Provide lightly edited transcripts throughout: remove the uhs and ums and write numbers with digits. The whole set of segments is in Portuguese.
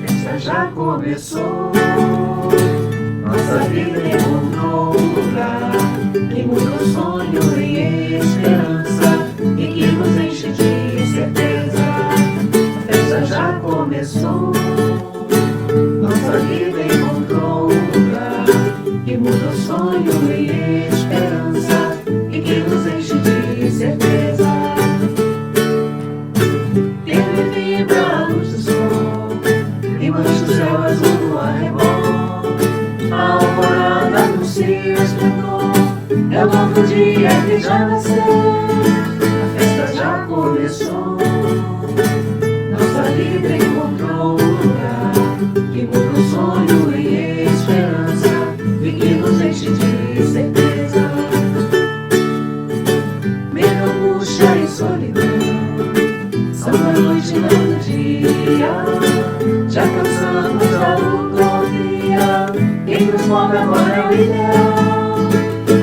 Essa já começou, nossa vida encontrou um lugar que muda o sonho em esperança e que nos enche de certeza. A festa já começou, nossa vida encontrou um lugar que muda o sonho em esperança e que nos enche de certeza. Ele vibra a luz do sol e mancha o céu azul do arrebol. A alvorada anuncia esplendor, é o novo dia que já nasceu. A festa já começou, nossa vida encontrou um lugar que muda o sonho em esperança e que nos enche de certeza. Medo, angústia e solidão são da noite e não do dia. Já cansamos da utopia, quem nos move agora é o ideal.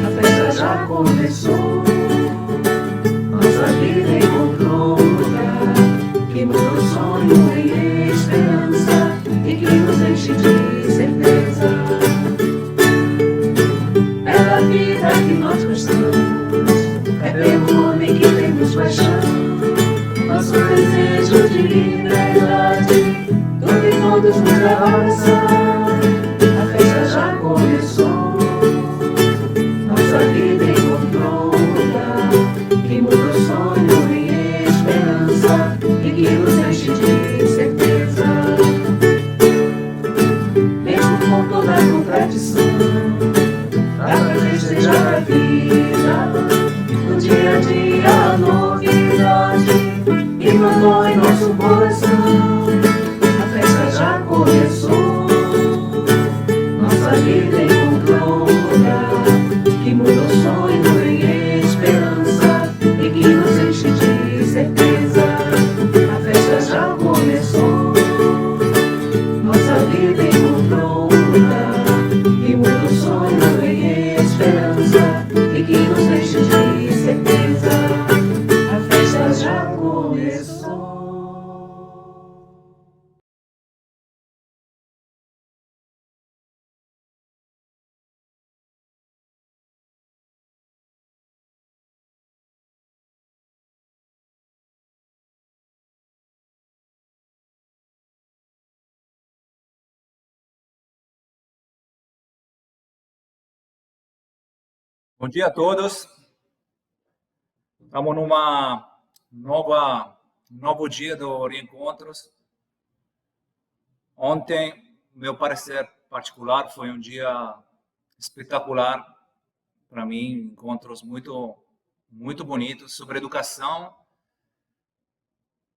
A festa já começou, nossa vida encontrou um lugar que muda o sonho em esperança e que nos enche de certeza. Pela vida que nós gostamos, é pelo homem que temos paixão. Nosso desejo de liberdade, tudo e todos nos leva a abraçar. A festa já começou, nossa vida encontrou um lugar que muda o sonho em esperança e que nos enche de certeza. Mesmo com toda a contradição, dá pra festejar a vida, no dia a dia a novidade e mandou em nosso coração. A festa já começou, nossa vida encontrou um lugar que muda o sonho em esperança e que nos enche de certeza. A festa já começou, nossa vida encontrou um lugar que muda o sonho em esperança e que nos enche de certeza. A festa já começou. Bom dia a todos. Estamos novo dia do Reencontros. Ontem, meu parecer particular, foi um dia espetacular para mim, encontros muito bonitos sobre educação.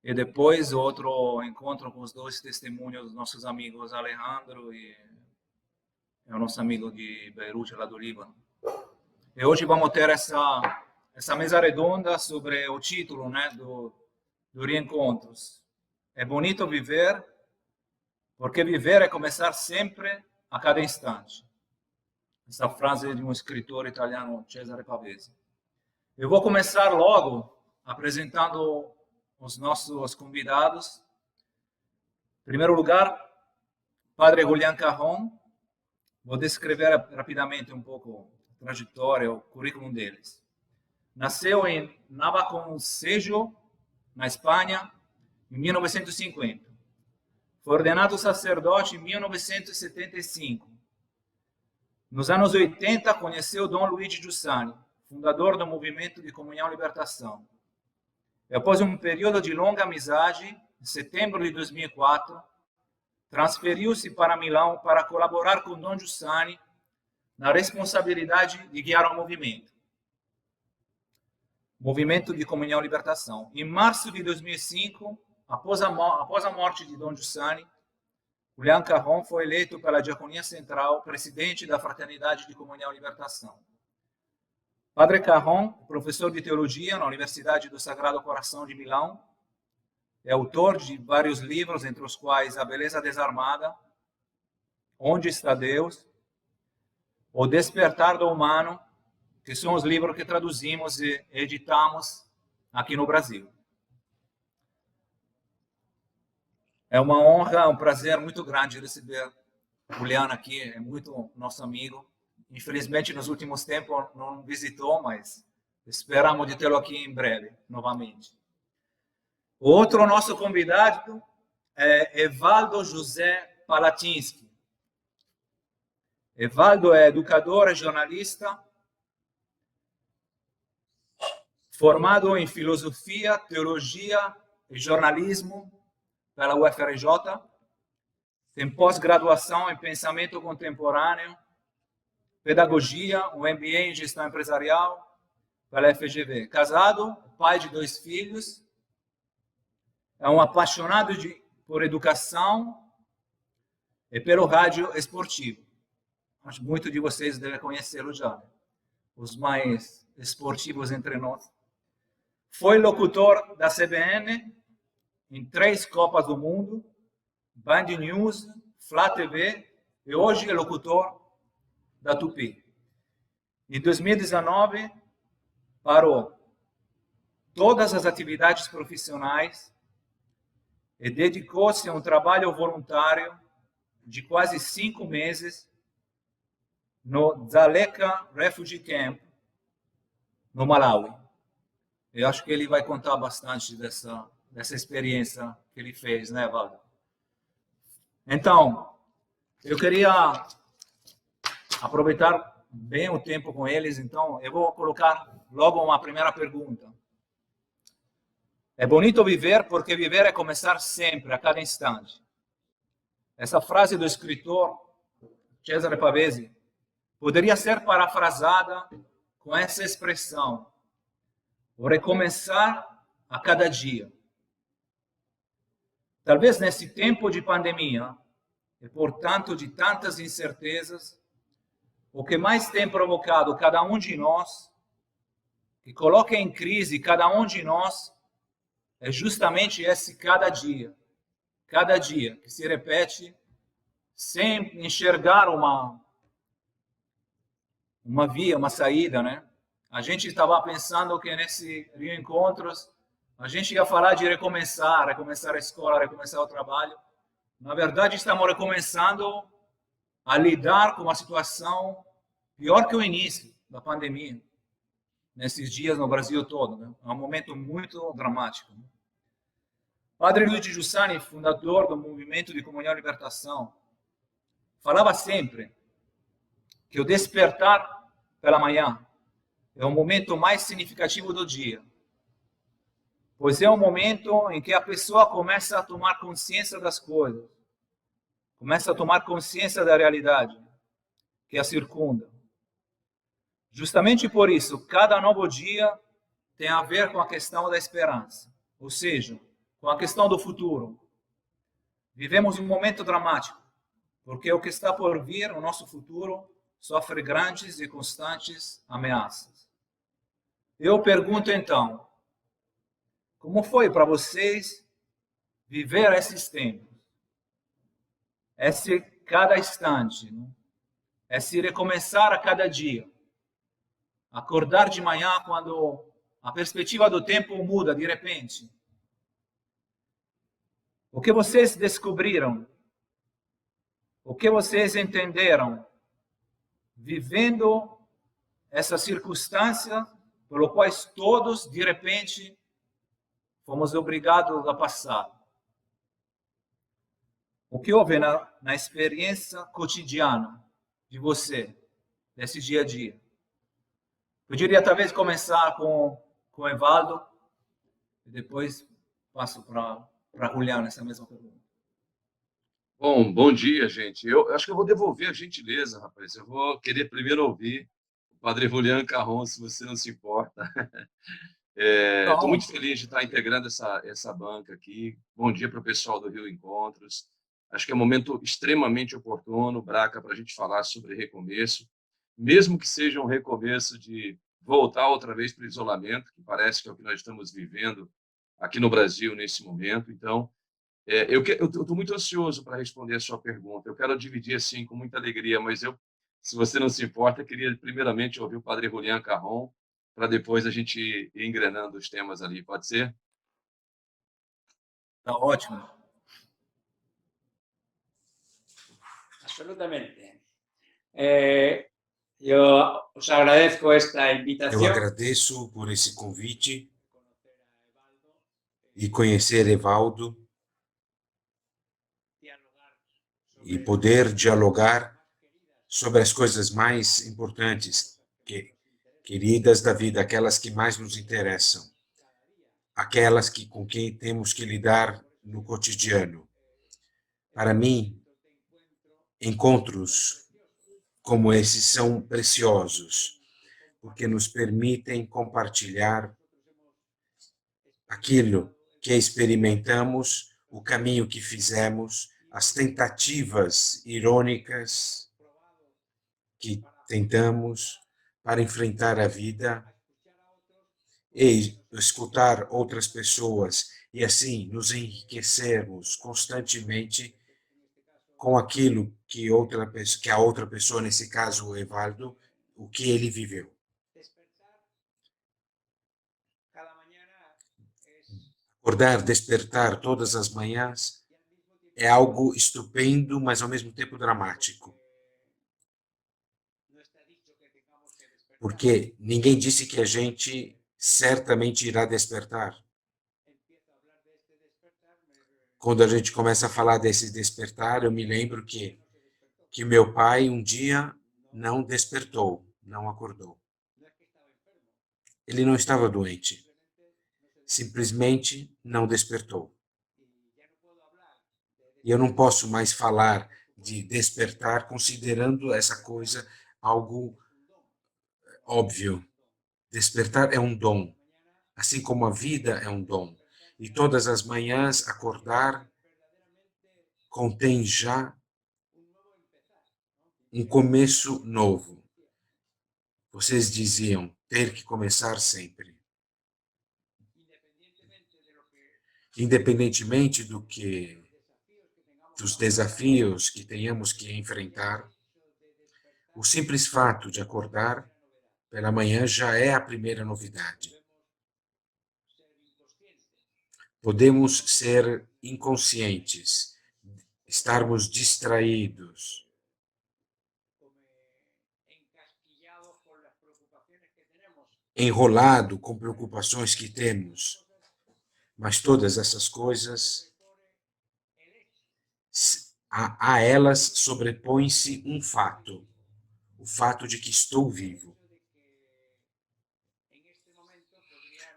E depois outro encontro com os dois testemunhos, nossos amigos Alejandro e o nosso amigo de Beirute, lá do Líbano. E hoje vamos ter essa mesa redonda sobre o título, né, do Reencontros. É bonito viver, porque viver é começar sempre, a cada instante. Essa frase é de um escritor italiano, Cesare Pavese. Eu vou começar logo apresentando os nossos convidados. Em primeiro lugar, Padre Julián Carrón. Vou descrever rapidamente um pouco a trajetória, o currículo deles. Nasceu em Navaconcejo, na Espanha, em 1950. Foi ordenado sacerdote em 1975. Nos anos 80, conheceu Dom Luigi Giussani, fundador do Movimento de Comunhão e Libertação. E após um período de longa amizade, em setembro de 2004, transferiu-se para Milão para colaborar com Dom Giussani na responsabilidade de guiar o Movimento de Comunhão e Libertação. Em março de 2005, após a morte de Dom Giussani, Julián Carrón foi eleito pela Diaconia Central presidente da Fraternidade de Comunhão e Libertação. Padre Carrón, professor de teologia na Universidade do Sagrado Coração de Milão, é autor de vários livros, entre os quais A Beleza Desarmada, Onde está Deus, O Despertar do Humano, que são os livros que traduzimos e editamos aqui no Brasil. É uma honra, um prazer muito grande receber o Juliano aqui, é muito nosso amigo. Infelizmente, nos últimos tempos não visitou, mas esperamos de tê-lo aqui em breve, novamente. O outro nosso convidado é Evaldo José Palatinsky. Evaldo é educador e jornalista, formado em filosofia, teologia e jornalismo pela UFRJ, tem pós-graduação em pensamento contemporâneo, pedagogia, um MBA em gestão empresarial pela FGV. Casado, pai de 2 filhos, é um apaixonado por educação e pelo rádio esportivo. Acho que muitos de vocês devem conhecê-lo já, os mais esportivos entre nós. Foi locutor da CBN em 3 Copas do Mundo, Band News, Flá TV, e hoje é locutor da Tupi. Em 2019, parou todas as atividades profissionais e dedicou-se a um trabalho voluntário de quase 5 meses no Dzaleka Refugee Camp, no Malawi. Eu acho que ele vai contar bastante dessa experiência que ele fez, né, Valdo? Então, eu queria aproveitar bem o tempo com eles, então eu vou colocar logo uma primeira pergunta. É bonito viver porque viver é começar sempre, a cada instante. Essa frase do escritor Cesare Pavese poderia ser parafrasada com essa expressão: o recomeçar a cada dia. Talvez nesse tempo de pandemia, e portanto de tantas incertezas, o que mais tem provocado cada um de nós, que coloca em crise cada um de nós, é justamente esse cada dia que se repete sem enxergar uma via, uma saída, né? A gente estava pensando que nesse Rio Encontros a gente ia falar de recomeçar a escola, recomeçar o trabalho. Na verdade, estamos recomeçando a lidar com uma situação pior que o início da pandemia, nesses dias no Brasil todo, né? É um momento muito dramático. Padre Luigi Giussani, fundador do Movimento de Comunhão e Libertação, falava sempre que o despertar pela manhã é o momento mais significativo do dia, pois é o momento em que a pessoa começa a tomar consciência das coisas, começa a tomar consciência da realidade que a circunda. Justamente por isso, cada novo dia tem a ver com a questão da esperança, ou seja, com a questão do futuro. Vivemos um momento dramático, porque o que está por vir, o nosso futuro, sofre grandes e constantes ameaças. Eu pergunto então, como foi para vocês viver esses tempos? Esse cada instante, né? Esse recomeçar a cada dia. Acordar de manhã quando a perspectiva do tempo muda de repente. O que vocês descobriram? O que vocês entenderam vivendo essa circunstância pelo qual todos, de repente, fomos obrigados a passar? O que houve na experiência cotidiana de você, desse dia a dia? Poderia talvez começar com o Evaldo e depois passo para Juliano essa mesma pergunta. Bom dia, gente. Eu acho que eu vou devolver a gentileza, rapaz. Eu vou querer primeiro ouvir o Padre Julián Carron, se você não se importa. Estou muito feliz de estar integrando essa banca aqui. Bom dia para o pessoal do Rio Encontros. Acho que é um momento extremamente oportuno, Braca, para a gente falar sobre recomeço, mesmo que seja um recomeço de voltar outra vez para o isolamento, que parece que é o que nós estamos vivendo aqui no Brasil nesse momento. Então, eu estou muito ansioso para responder a sua pergunta. Eu quero dividir assim com muita alegria, mas se você não se importa, queria primeiramente ouvir o Padre Julián Carron para depois a gente ir engrenando os temas ali, pode ser? Tá ótimo. Absolutamente. Yo os agradezco esta Eu invitación. agradeço por esse convite e conhecer Evaldo e poder dialogar sobre as coisas mais importantes, queridas da vida, aquelas que mais nos interessam, aquelas com quem temos que lidar no cotidiano. Para mim, encontros como esses são preciosos, porque nos permitem compartilhar aquilo que experimentamos, o caminho que fizemos, as tentativas irônicas que tentamos para enfrentar a vida e escutar outras pessoas e assim nos enriquecermos constantemente com aquilo que a outra pessoa, nesse caso o Evaldo, o que ele viveu. Acordar, despertar todas as manhãs é algo estupendo, mas ao mesmo tempo dramático. Porque ninguém disse que a gente certamente irá despertar. Quando a gente começa a falar desse despertar, eu me lembro que meu pai um dia não despertou, não acordou. Ele não estava doente, simplesmente não despertou. E eu não posso mais falar de despertar considerando essa coisa algo óbvio. Despertar é um dom, assim como a vida é um dom. E todas as manhãs acordar contém já um começo novo. Vocês diziam ter que começar sempre. Independentemente dos desafios que tenhamos que enfrentar, o simples fato de acordar pela manhã já é a primeira novidade. Podemos ser inconscientes, estarmos distraídos, enrolado com preocupações que temos, mas todas essas coisas, a elas sobrepõe-se um fato, o fato de que estou vivo.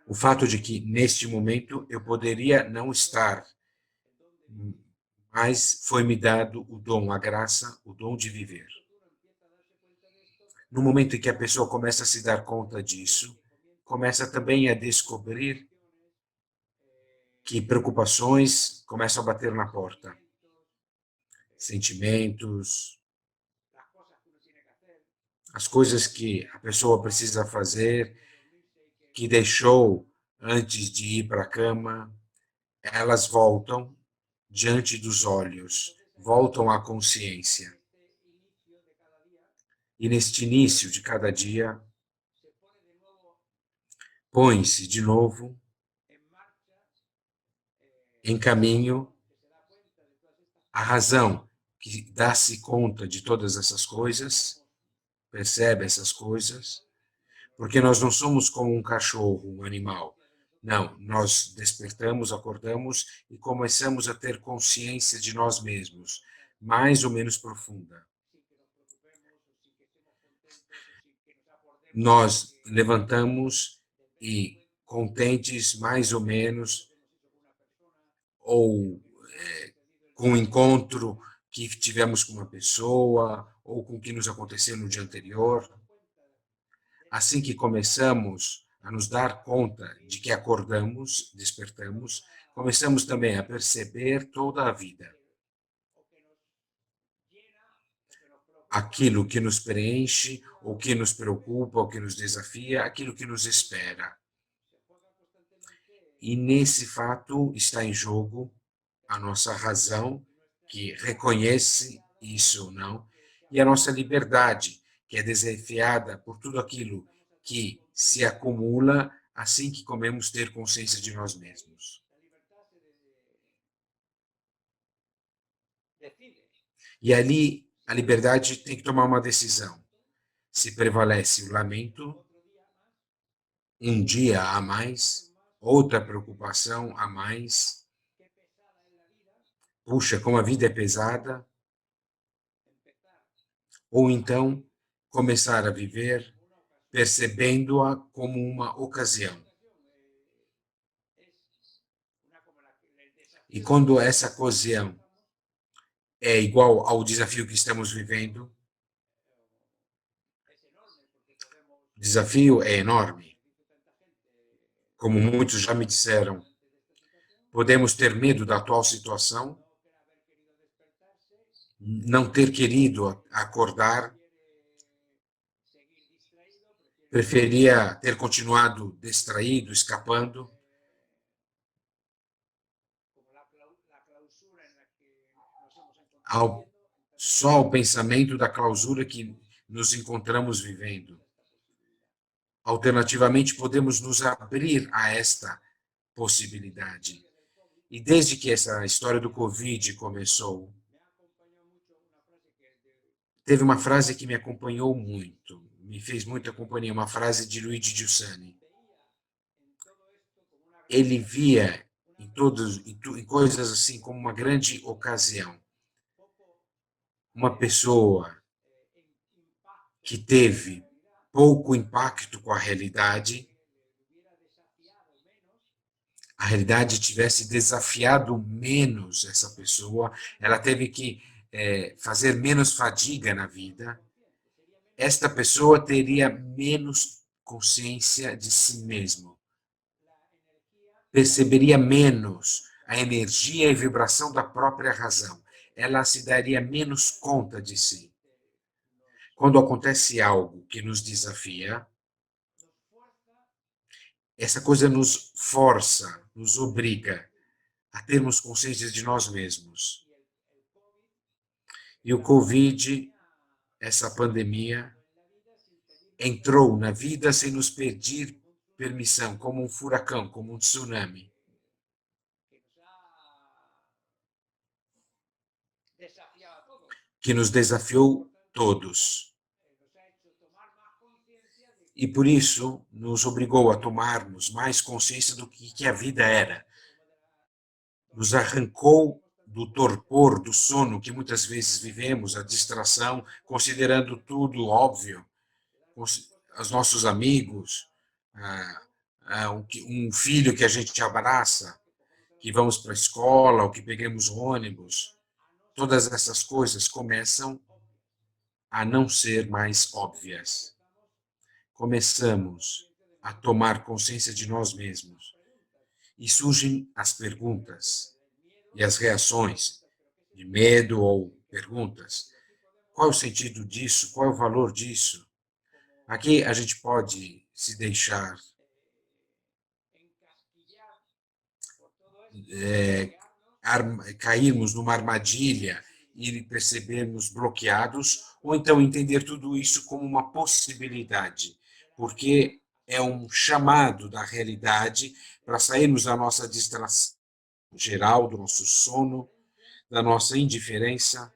O fato de que, neste momento, eu poderia não estar, mas foi-me dado o dom, a graça, o dom de viver. No momento em que a pessoa começa a se dar conta disso, começa também a descobrir que preocupações começam a bater na porta. Sentimentos, as coisas que a pessoa precisa fazer, que deixou antes de ir para a cama, elas voltam diante dos olhos, voltam à consciência. E neste início de cada dia, põe-se de novo em caminho a razão que dá-se conta de todas essas coisas, percebe essas coisas, porque nós não somos como um cachorro, um animal. Não, nós despertamos, acordamos e começamos a ter consciência de nós mesmos, mais ou menos profunda. Nós levantamos e contentes mais ou menos, ou com o encontro que tivemos com uma pessoa, ou com o que nos aconteceu no dia anterior. Assim que começamos a nos dar conta de que acordamos, despertamos, começamos também a perceber toda a vida. Aquilo que nos preenche, ou que nos preocupa, ou que nos desafia, aquilo que nos espera. E nesse fato está em jogo a nossa razão, que reconhece isso ou não, e a nossa liberdade, que é desafiada por tudo aquilo que se acumula assim que comemos ter consciência de nós mesmos. E ali a liberdade tem que tomar uma decisão. Se prevalece o lamento, um dia a mais, outra preocupação a mais. Puxa, como a vida é pesada. Ou então começar a viver percebendo-a como uma ocasião. E quando essa ocasião é igual ao desafio que estamos vivendo, o desafio é enorme. Como muitos já me disseram, podemos ter medo da atual situação, não ter querido acordar, preferia ter continuado distraído, escapando, só ao pensamento da clausura que nos encontramos vivendo. Alternativamente, podemos nos abrir a esta possibilidade. E desde que essa história do Covid começou, teve uma frase que me acompanhou muito, me fez muita companhia, uma frase de Luigi Giussani. Ele via em coisas assim como uma grande ocasião. Uma pessoa que teve pouco impacto com a realidade tivesse desafiado menos essa pessoa, ela teve que fazer menos fadiga na vida, esta pessoa teria menos consciência de si mesmo, perceberia menos a energia e vibração da própria razão, ela se daria menos conta de si. Quando acontece algo que nos desafia, essa coisa nos força, nos obriga a termos consciência de nós mesmos. E o Covid, essa pandemia, entrou na vida sem nos pedir permissão, como um furacão, como um tsunami. Que nos desafiou todos. E por isso nos obrigou a tomarmos mais consciência do que a vida era. Nos arrancou do torpor, do sono que muitas vezes vivemos, a distração, considerando tudo óbvio, os nossos amigos, um filho que a gente abraça, que vamos para a escola, ou que peguemos ônibus. Todas essas coisas começam a não ser mais óbvias. Começamos a tomar consciência de nós mesmos. E surgem as perguntas e as reações de medo ou perguntas. Qual é o sentido disso? Qual é o valor disso? Aqui a gente pode se deixar cairmos numa armadilha e percebermos bloqueados, ou então entender tudo isso como uma possibilidade, porque é um chamado da realidade para sairmos da nossa distração geral, do nosso sono, da nossa indiferença,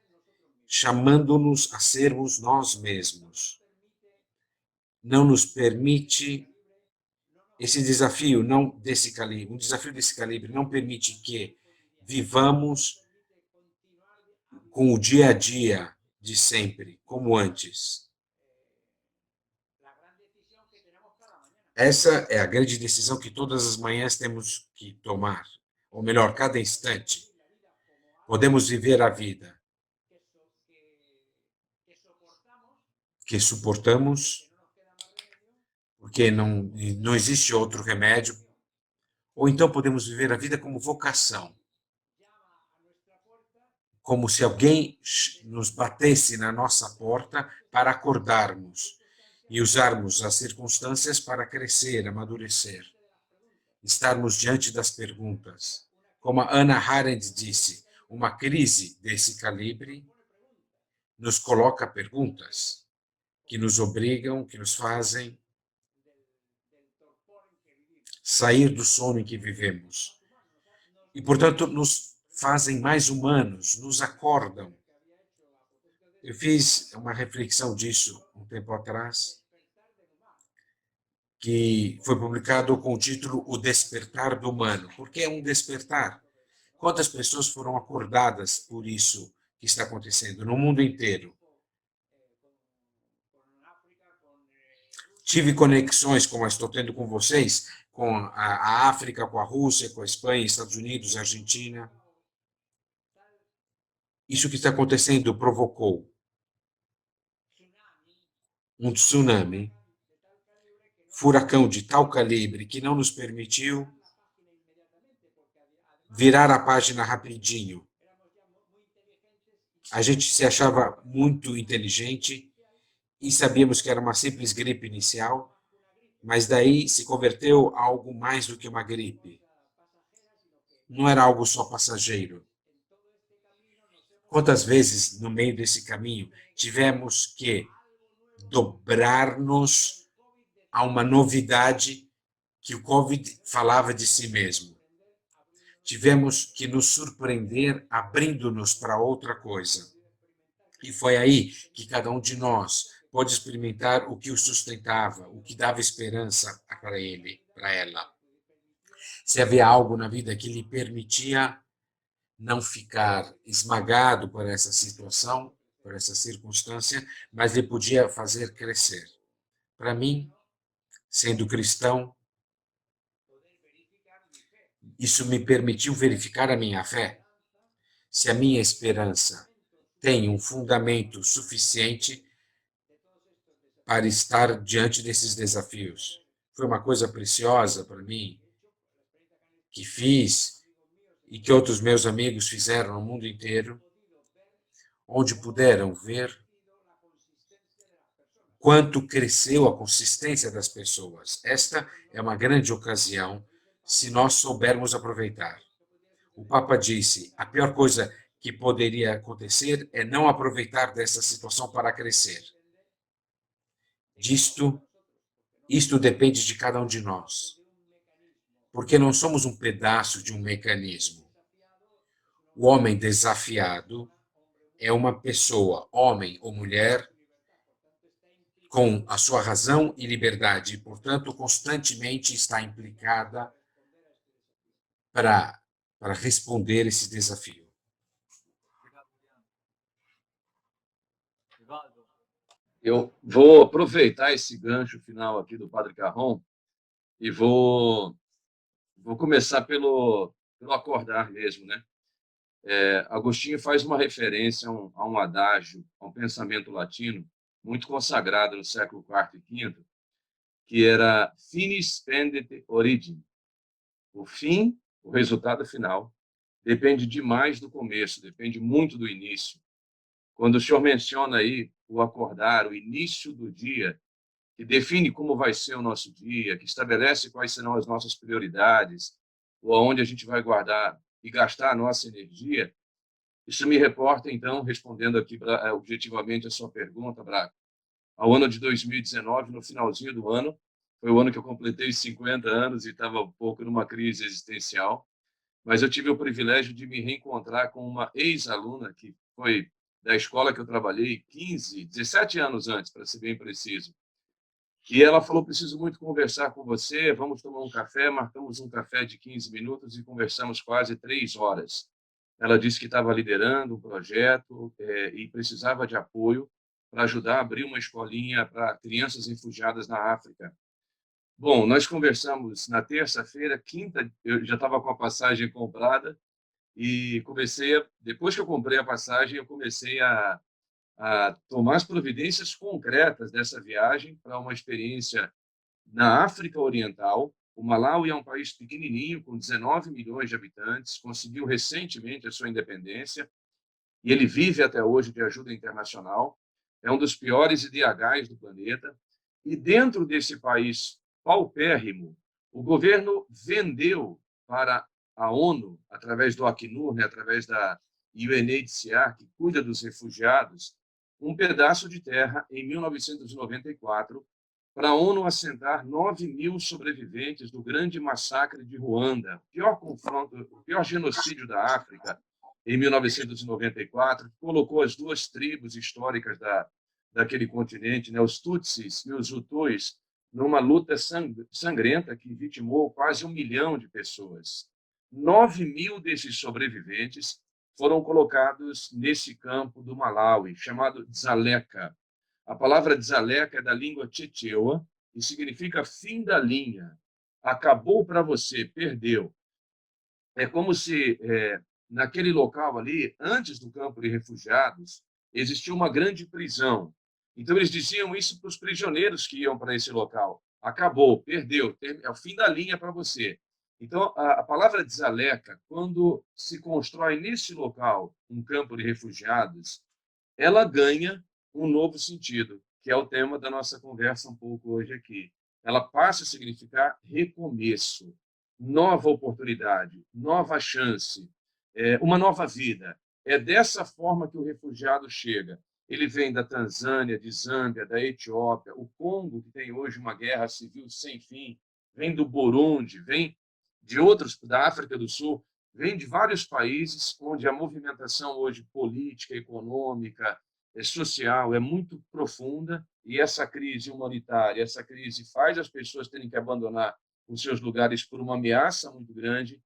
chamando-nos a sermos nós mesmos. Não nos permite esse desafio desse calibre, um desafio desse calibre não permite que vivamos com o dia a dia de sempre, como antes. Essa é a grande decisão que todas as manhãs temos que tomar, ou melhor, cada instante. Podemos viver a vida que suportamos, porque não existe outro remédio, ou então podemos viver a vida como vocação, como se alguém nos batesse na nossa porta para acordarmos e usarmos as circunstâncias para crescer, amadurecer, estarmos diante das perguntas. Como a Hannah Arendt disse, uma crise desse calibre nos coloca perguntas que nos obrigam, que nos fazem sair do sono em que vivemos. E, portanto, nos fazem mais humanos, nos acordam. Eu fiz uma reflexão disso um tempo atrás, que foi publicado com o título O Despertar do Humano. Por que é um despertar? Quantas pessoas foram acordadas por isso que está acontecendo no mundo inteiro? Tive conexões, como estou tendo com vocês, com a África, com a Rússia, com a Espanha, Estados Unidos, Argentina. Isso que está acontecendo provocou um tsunami, furacão de tal calibre que não nos permitiu virar a página rapidinho. A gente se achava muito inteligente e sabíamos que era uma simples gripe inicial, mas daí se converteu a algo mais do que uma gripe. Não era algo só passageiro. Quantas vezes, no meio desse caminho, tivemos que dobrar-nos a uma novidade que o Covid falava de si mesmo. Tivemos que nos surpreender abrindo-nos para outra coisa. E foi aí que cada um de nós pôde experimentar o que o sustentava, o que dava esperança para ele, para ela. Se havia algo na vida que lhe permitia não ficar esmagado por essa situação, por essa circunstância, mas lhe podia fazer crescer. Para mim, sendo cristão, isso me permitiu verificar a minha fé. Se a minha esperança tem um fundamento suficiente para estar diante desses desafios. Foi uma coisa preciosa para mim, que fiz e que outros meus amigos fizeram no mundo inteiro, onde puderam ver quanto cresceu a consistência das pessoas. Esta é uma grande ocasião, se nós soubermos aproveitar. O Papa disse, a pior coisa que poderia acontecer é não aproveitar dessa situação para crescer. Isto depende de cada um de nós, porque não somos um pedaço de um mecanismo. O homem desafiado é uma pessoa, homem ou mulher, com a sua razão e liberdade, e, portanto, constantemente está implicada para responder esse desafio. Eu vou aproveitar esse gancho final aqui do Padre Carron e vou começar pelo acordar mesmo, né? Agostinho faz uma referência a um adágio, a um pensamento latino muito consagrado no século IV e V, que era finis pendet origine. O fim, o resultado final, depende demais do começo, depende muito do início. Quando o senhor menciona aí o acordar, o início do dia, que define como vai ser o nosso dia, que estabelece quais serão as nossas prioridades, ou aonde a gente vai guardar e gastar a nossa energia, isso me reporta, então, respondendo aqui objetivamente a sua pergunta, Braco, ao ano de 2019, no finalzinho do ano, foi o ano que eu completei 50 anos e estava um pouco numa crise existencial, mas eu tive o privilégio de me reencontrar com uma ex-aluna que foi da escola que eu trabalhei 17 anos antes, para ser bem preciso. E ela falou, preciso muito conversar com você, vamos tomar um café, marcamos um café de 15 minutos e conversamos quase 3 horas. Ela disse que estava liderando um projeto e precisava de apoio para ajudar a abrir uma escolinha para crianças refugiadas na África. Bom, nós conversamos na terça-feira, quinta, eu já estava com a passagem comprada e depois que eu comprei a passagem, eu comecei a tomar as providências concretas dessa viagem para uma experiência na África Oriental. O Malawi é um país pequenininho, com 19 milhões de habitantes, conseguiu recentemente a sua independência e ele vive até hoje de ajuda internacional. É um dos piores IDHs do planeta. E dentro desse país paupérrimo, o governo vendeu para a ONU, através do Acnur, né, através da UNHCR, que cuida dos refugiados, um pedaço de terra em 1994 para a ONU assentar 9.000 sobreviventes do grande massacre de Ruanda, o pior confronto, o pior genocídio da África, em 1994, que colocou as duas tribos históricas daquele continente, né, os Tutsis e os Hutus, numa luta sangrenta que vitimou quase 1 milhão de pessoas. 9.000 desses sobreviventes foram colocados nesse campo do Malawi, chamado Dzaleka. A palavra Dzaleka é da língua Chichewa e significa fim da linha. Acabou para você, perdeu. É como se naquele local ali, antes do campo de refugiados, existia uma grande prisão. Então eles diziam isso para os prisioneiros que iam para esse local. Acabou, perdeu, é o fim da linha para você. Então a palavra Dzaleka, quando se constrói nesse local um campo de refugiados, ela ganha um novo sentido, que é o tema da nossa conversa um pouco hoje aqui. Ela passa a significar recomeço, nova oportunidade, nova chance, uma nova vida. É dessa forma que o refugiado chega. Ele vem da Tanzânia, de Zâmbia, da Etiópia, o Congo, que tem hoje uma guerra civil sem fim, vem do Burundi, vem de outros, da África do Sul, vem de vários países onde a movimentação hoje política, econômica, social é muito profunda, e essa crise humanitária, essa crise faz as pessoas terem que abandonar os seus lugares por uma ameaça muito grande.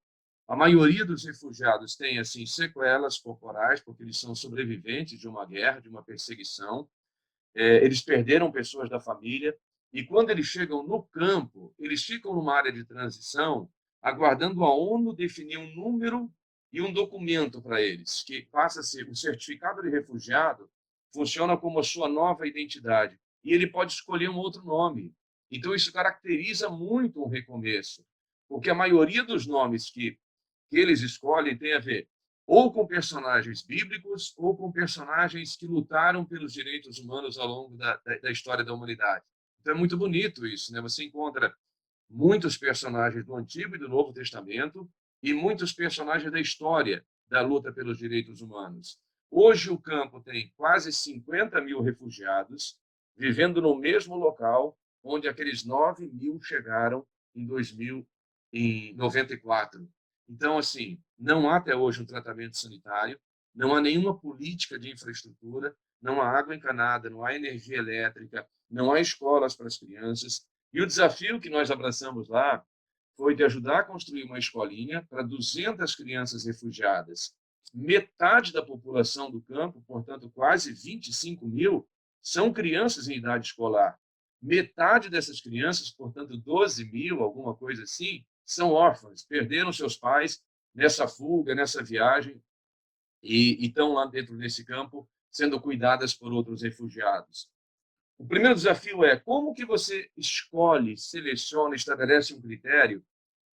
A maioria dos refugiados tem assim sequelas corporais, porque eles são sobreviventes de uma guerra, de uma perseguição. Eles perderam pessoas da família, e quando eles chegam no campo, eles ficam numa área de transição, aguardando a ONU definir um número e um documento para eles, que passa a ser o certificado de refugiado, funciona como a sua nova identidade, e ele pode escolher um outro nome. Então, isso caracteriza muito um recomeço, porque a maioria dos nomes que eles escolhem tem a ver ou com personagens bíblicos ou com personagens que lutaram pelos direitos humanos ao longo da história da humanidade. Então, é muito bonito isso, né? Você encontra muitos personagens do Antigo e do Novo Testamento e muitos personagens da história da luta pelos direitos humanos. Hoje, o campo tem quase 50.000 refugiados vivendo no mesmo local onde aqueles 9.000 chegaram em 1994. Então, assim, não há até hoje um tratamento sanitário, não há nenhuma política de infraestrutura, não há água encanada, não há energia elétrica, não há escolas para as crianças. E o desafio que nós abraçamos lá foi de ajudar a construir uma escolinha para 200 crianças refugiadas. Metade da população do campo, portanto, quase 25.000, são crianças em idade escolar. Metade dessas crianças, portanto, 12.000, alguma coisa assim, são órfãs, perderam seus pais nessa fuga, nessa viagem, e estão lá dentro desse campo sendo cuidadas por outros refugiados. O primeiro desafio é como que você escolhe, seleciona, estabelece um critério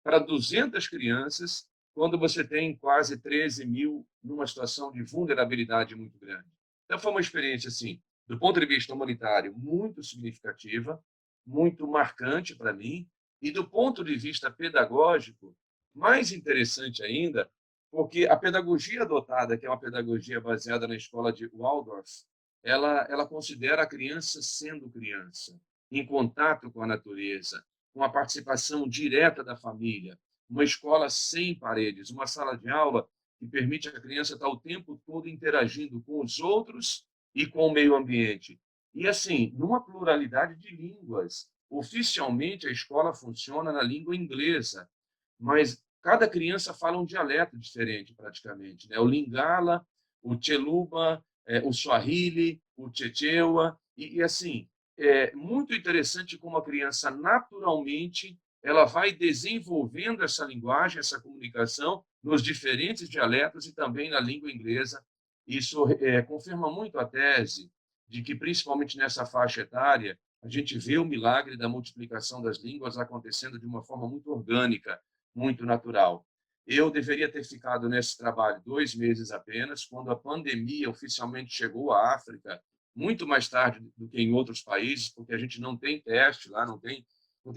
para 200 crianças quando você tem quase 13.000 numa situação de vulnerabilidade muito grande. Então, foi uma experiência, assim, do ponto de vista humanitário, muito significativa, muito marcante para mim, e do ponto de vista pedagógico, mais interessante ainda, porque a pedagogia adotada, que é uma pedagogia baseada na escola de Waldorf, ela considera a criança sendo criança, em contato com a natureza, com a participação direta da família, uma escola sem paredes, uma sala de aula que permite à criança estar o tempo todo interagindo com os outros e com o meio ambiente. E, assim, numa pluralidade de línguas. Oficialmente, a escola funciona na língua inglesa, mas cada criança fala um dialeto diferente, praticamente, né? O Lingala, o Cheluba, o Swahili, o Chechewa, e assim, é muito interessante como a criança, naturalmente, ela vai desenvolvendo essa linguagem, essa comunicação, nos diferentes dialetos e também na língua inglesa. Isso confirma muito a tese de que, principalmente nessa faixa etária, a gente vê o milagre da multiplicação das línguas acontecendo de uma forma muito orgânica, muito natural. Eu deveria ter ficado nesse trabalho 2 meses apenas, quando a pandemia oficialmente chegou à África, muito mais tarde do que em outros países, porque a gente não tem teste lá, não tem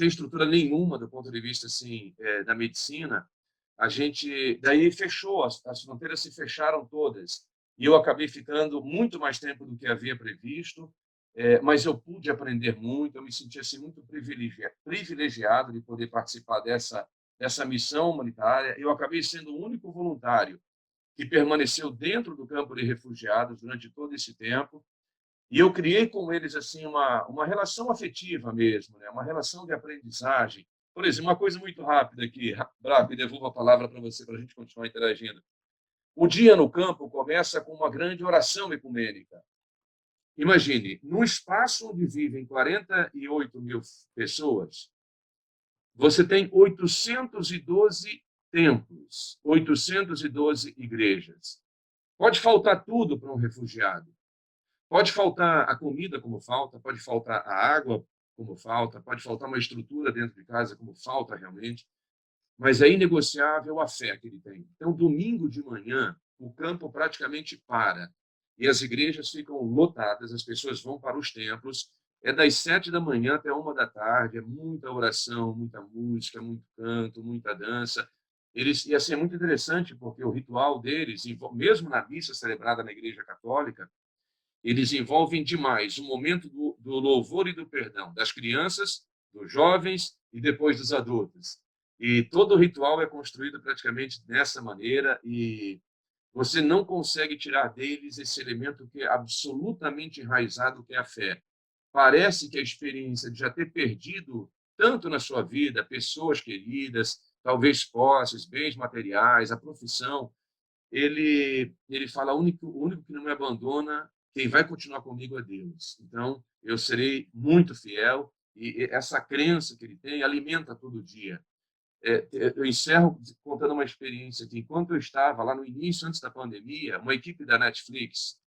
estrutura nenhuma do ponto de vista assim, da medicina. A gente daí fechou, as fronteiras se fecharam todas, e eu acabei ficando muito mais tempo do que havia previsto. mas eu pude aprender muito, eu me senti assim, muito privilegiado de poder participar dessa missão humanitária. Eu acabei sendo o único voluntário que permaneceu dentro do campo de refugiados durante todo esse tempo, e eu criei com eles assim uma relação afetiva mesmo, né? Uma relação de aprendizagem. Por exemplo, uma coisa muito rápida aqui, Braco, e devolvo a palavra para você, para a gente continuar interagindo. O dia no campo começa com uma grande oração ecumênica. Imagine, num espaço onde vivem 48 mil pessoas, você tem 812 templos, 812 igrejas. Pode faltar tudo para um refugiado. Pode faltar a comida, como falta, pode faltar a água, como falta, pode faltar uma estrutura dentro de casa, como falta realmente, mas é inegociável a fé que ele tem. Então, domingo de manhã, o campo praticamente para e as igrejas ficam lotadas, as pessoas vão para os templos, é das 7 da manhã até 1 da tarde, é muita oração, muita música, muito canto, muita dança. E assim, é muito interessante, porque o ritual deles, mesmo na missa celebrada na Igreja Católica, eles envolvem demais o momento do louvor e do perdão das crianças, dos jovens e depois dos adultos. E todo o ritual é construído praticamente dessa maneira e você não consegue tirar deles esse elemento que é absolutamente enraizado, que é a fé. Parece que a experiência de já ter perdido tanto na sua vida, pessoas queridas, talvez posses, bens materiais, a profissão, ele fala, o único que não me abandona, quem vai continuar comigo é Deus. Então, eu serei muito fiel e essa crença que ele tem alimenta todo dia. Eu encerro contando uma experiência que, enquanto eu estava lá no início, antes da pandemia, uma equipe da Netflix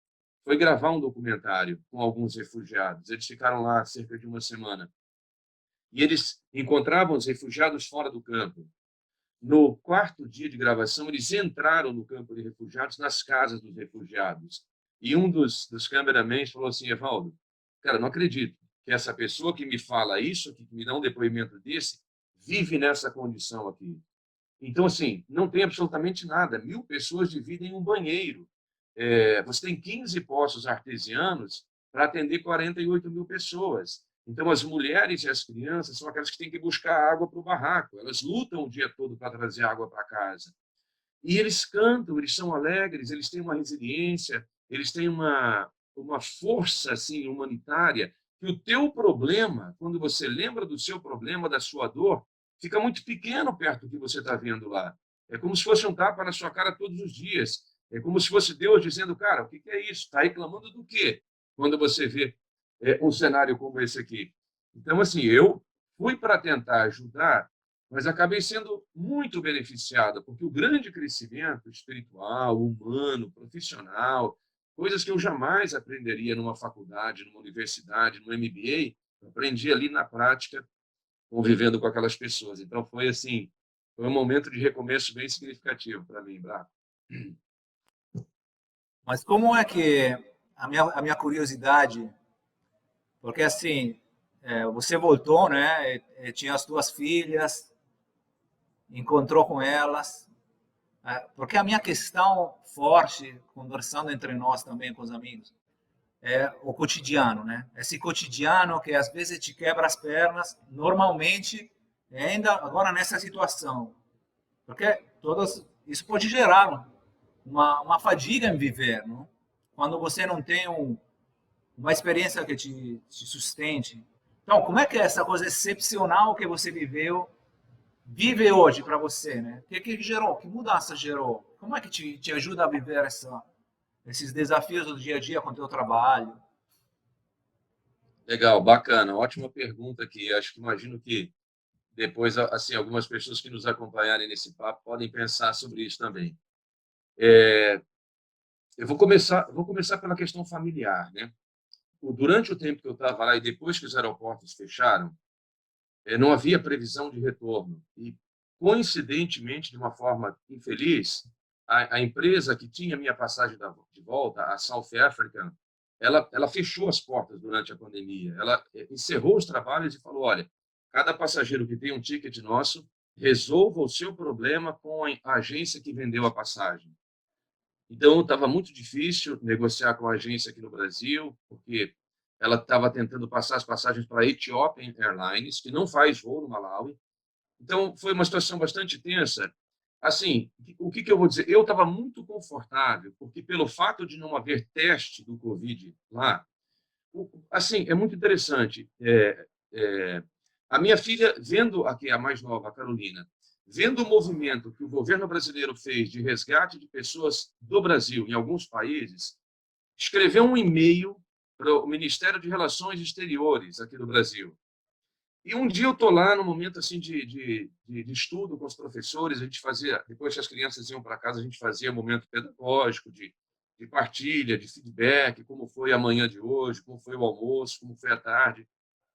foi gravar um documentário com alguns refugiados. Eles ficaram lá cerca de uma semana. E eles encontravam os refugiados fora do campo. No quarto dia de gravação, eles entraram no campo de refugiados, nas casas dos refugiados. E um dos cameramans falou assim, Evaldo, cara, não acredito que essa pessoa que me fala isso, que me dá um depoimento desse, vive nessa condição aqui. Então, assim, não tem absolutamente nada. 1.000 pessoas dividem um banheiro. Você tem 15 poços artesianos para atender 48 mil pessoas. Então, as mulheres e as crianças são aquelas que têm que buscar água para o barraco. Elas lutam o dia todo para trazer água para casa. E eles cantam, eles são alegres, eles têm uma resiliência, eles têm uma força assim, humanitária, que o teu problema, quando você lembra do seu problema, da sua dor, fica muito pequeno perto do que você está vendo lá. É como se fosse um tapa na sua cara todos os dias. É como se fosse Deus dizendo, cara, o que é isso? Está reclamando do quê? Quando você vê um cenário como esse aqui. Então, assim, eu fui para tentar ajudar, mas acabei sendo muito beneficiada, porque o grande crescimento espiritual, humano, profissional, coisas que eu jamais aprenderia numa faculdade, numa universidade, no MBA, eu aprendi ali na prática, convivendo com aquelas pessoas. Então, foi assim, foi um momento de recomeço bem significativo para mim, Braco. Mas como é que a minha curiosidade, porque assim, você voltou, né? E tinha as duas filhas, encontrou com elas, porque a minha questão forte, conversando entre nós também com os amigos, é o cotidiano, né? Esse cotidiano que às vezes te quebra as pernas, normalmente, ainda agora nessa situação, porque isso pode gerar uma fadiga em viver, não? Quando você não tem uma experiência que te sustente. Então, como é que é essa coisa excepcional que você vive hoje para você, né? O que gerou? Que mudança gerou? Como é que te ajuda a viver esses desafios do dia a dia com o teu trabalho? Legal, bacana, ótima pergunta aqui. Acho que imagino que depois, assim, algumas pessoas que nos acompanharem nesse papo podem pensar sobre isso também. Eu vou começar pela questão familiar, né? Durante o tempo que eu estava lá e depois que os aeroportos fecharam, não havia previsão de retorno. E, coincidentemente, de uma forma infeliz, a empresa que tinha minha passagem de volta, a South African, ela fechou as portas durante a pandemia. Ela encerrou os trabalhos e falou, olha, cada passageiro que tem um ticket nosso, resolva o seu problema com a agência que vendeu a passagem. Então, estava muito difícil negociar com a agência aqui no Brasil, porque ela estava tentando passar as passagens para a Ethiopian Airlines, que não faz voo no Malawi. Então, foi uma situação bastante tensa. Assim, o que eu vou dizer? Eu estava muito confortável, porque pelo fato de não haver teste do Covid lá, assim, é muito interessante. A minha filha, vendo aqui, a mais nova, a Carolina, vendo o movimento que o governo brasileiro fez de resgate de pessoas do Brasil em alguns países, escreveu um e-mail para o Ministério de Relações Exteriores aqui do Brasil. E um dia eu estou lá no momento assim de estudo com os professores, a gente fazia, depois que as crianças iam para casa, a gente fazia momento pedagógico, de partilha, de feedback, como foi a manhã de hoje, como foi o almoço, como foi a tarde.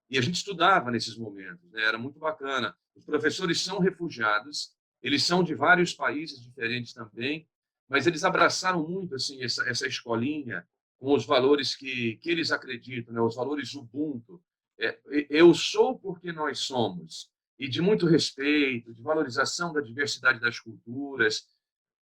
E a gente estudava nesses momentos, né? Era muito bacana. Os professores são refugiados, eles são de vários países diferentes também, mas eles abraçaram muito assim essa escolinha com os valores que eles acreditam, né? Os valores Ubuntu. Eu sou porque nós somos, e de muito respeito, de valorização da diversidade das culturas.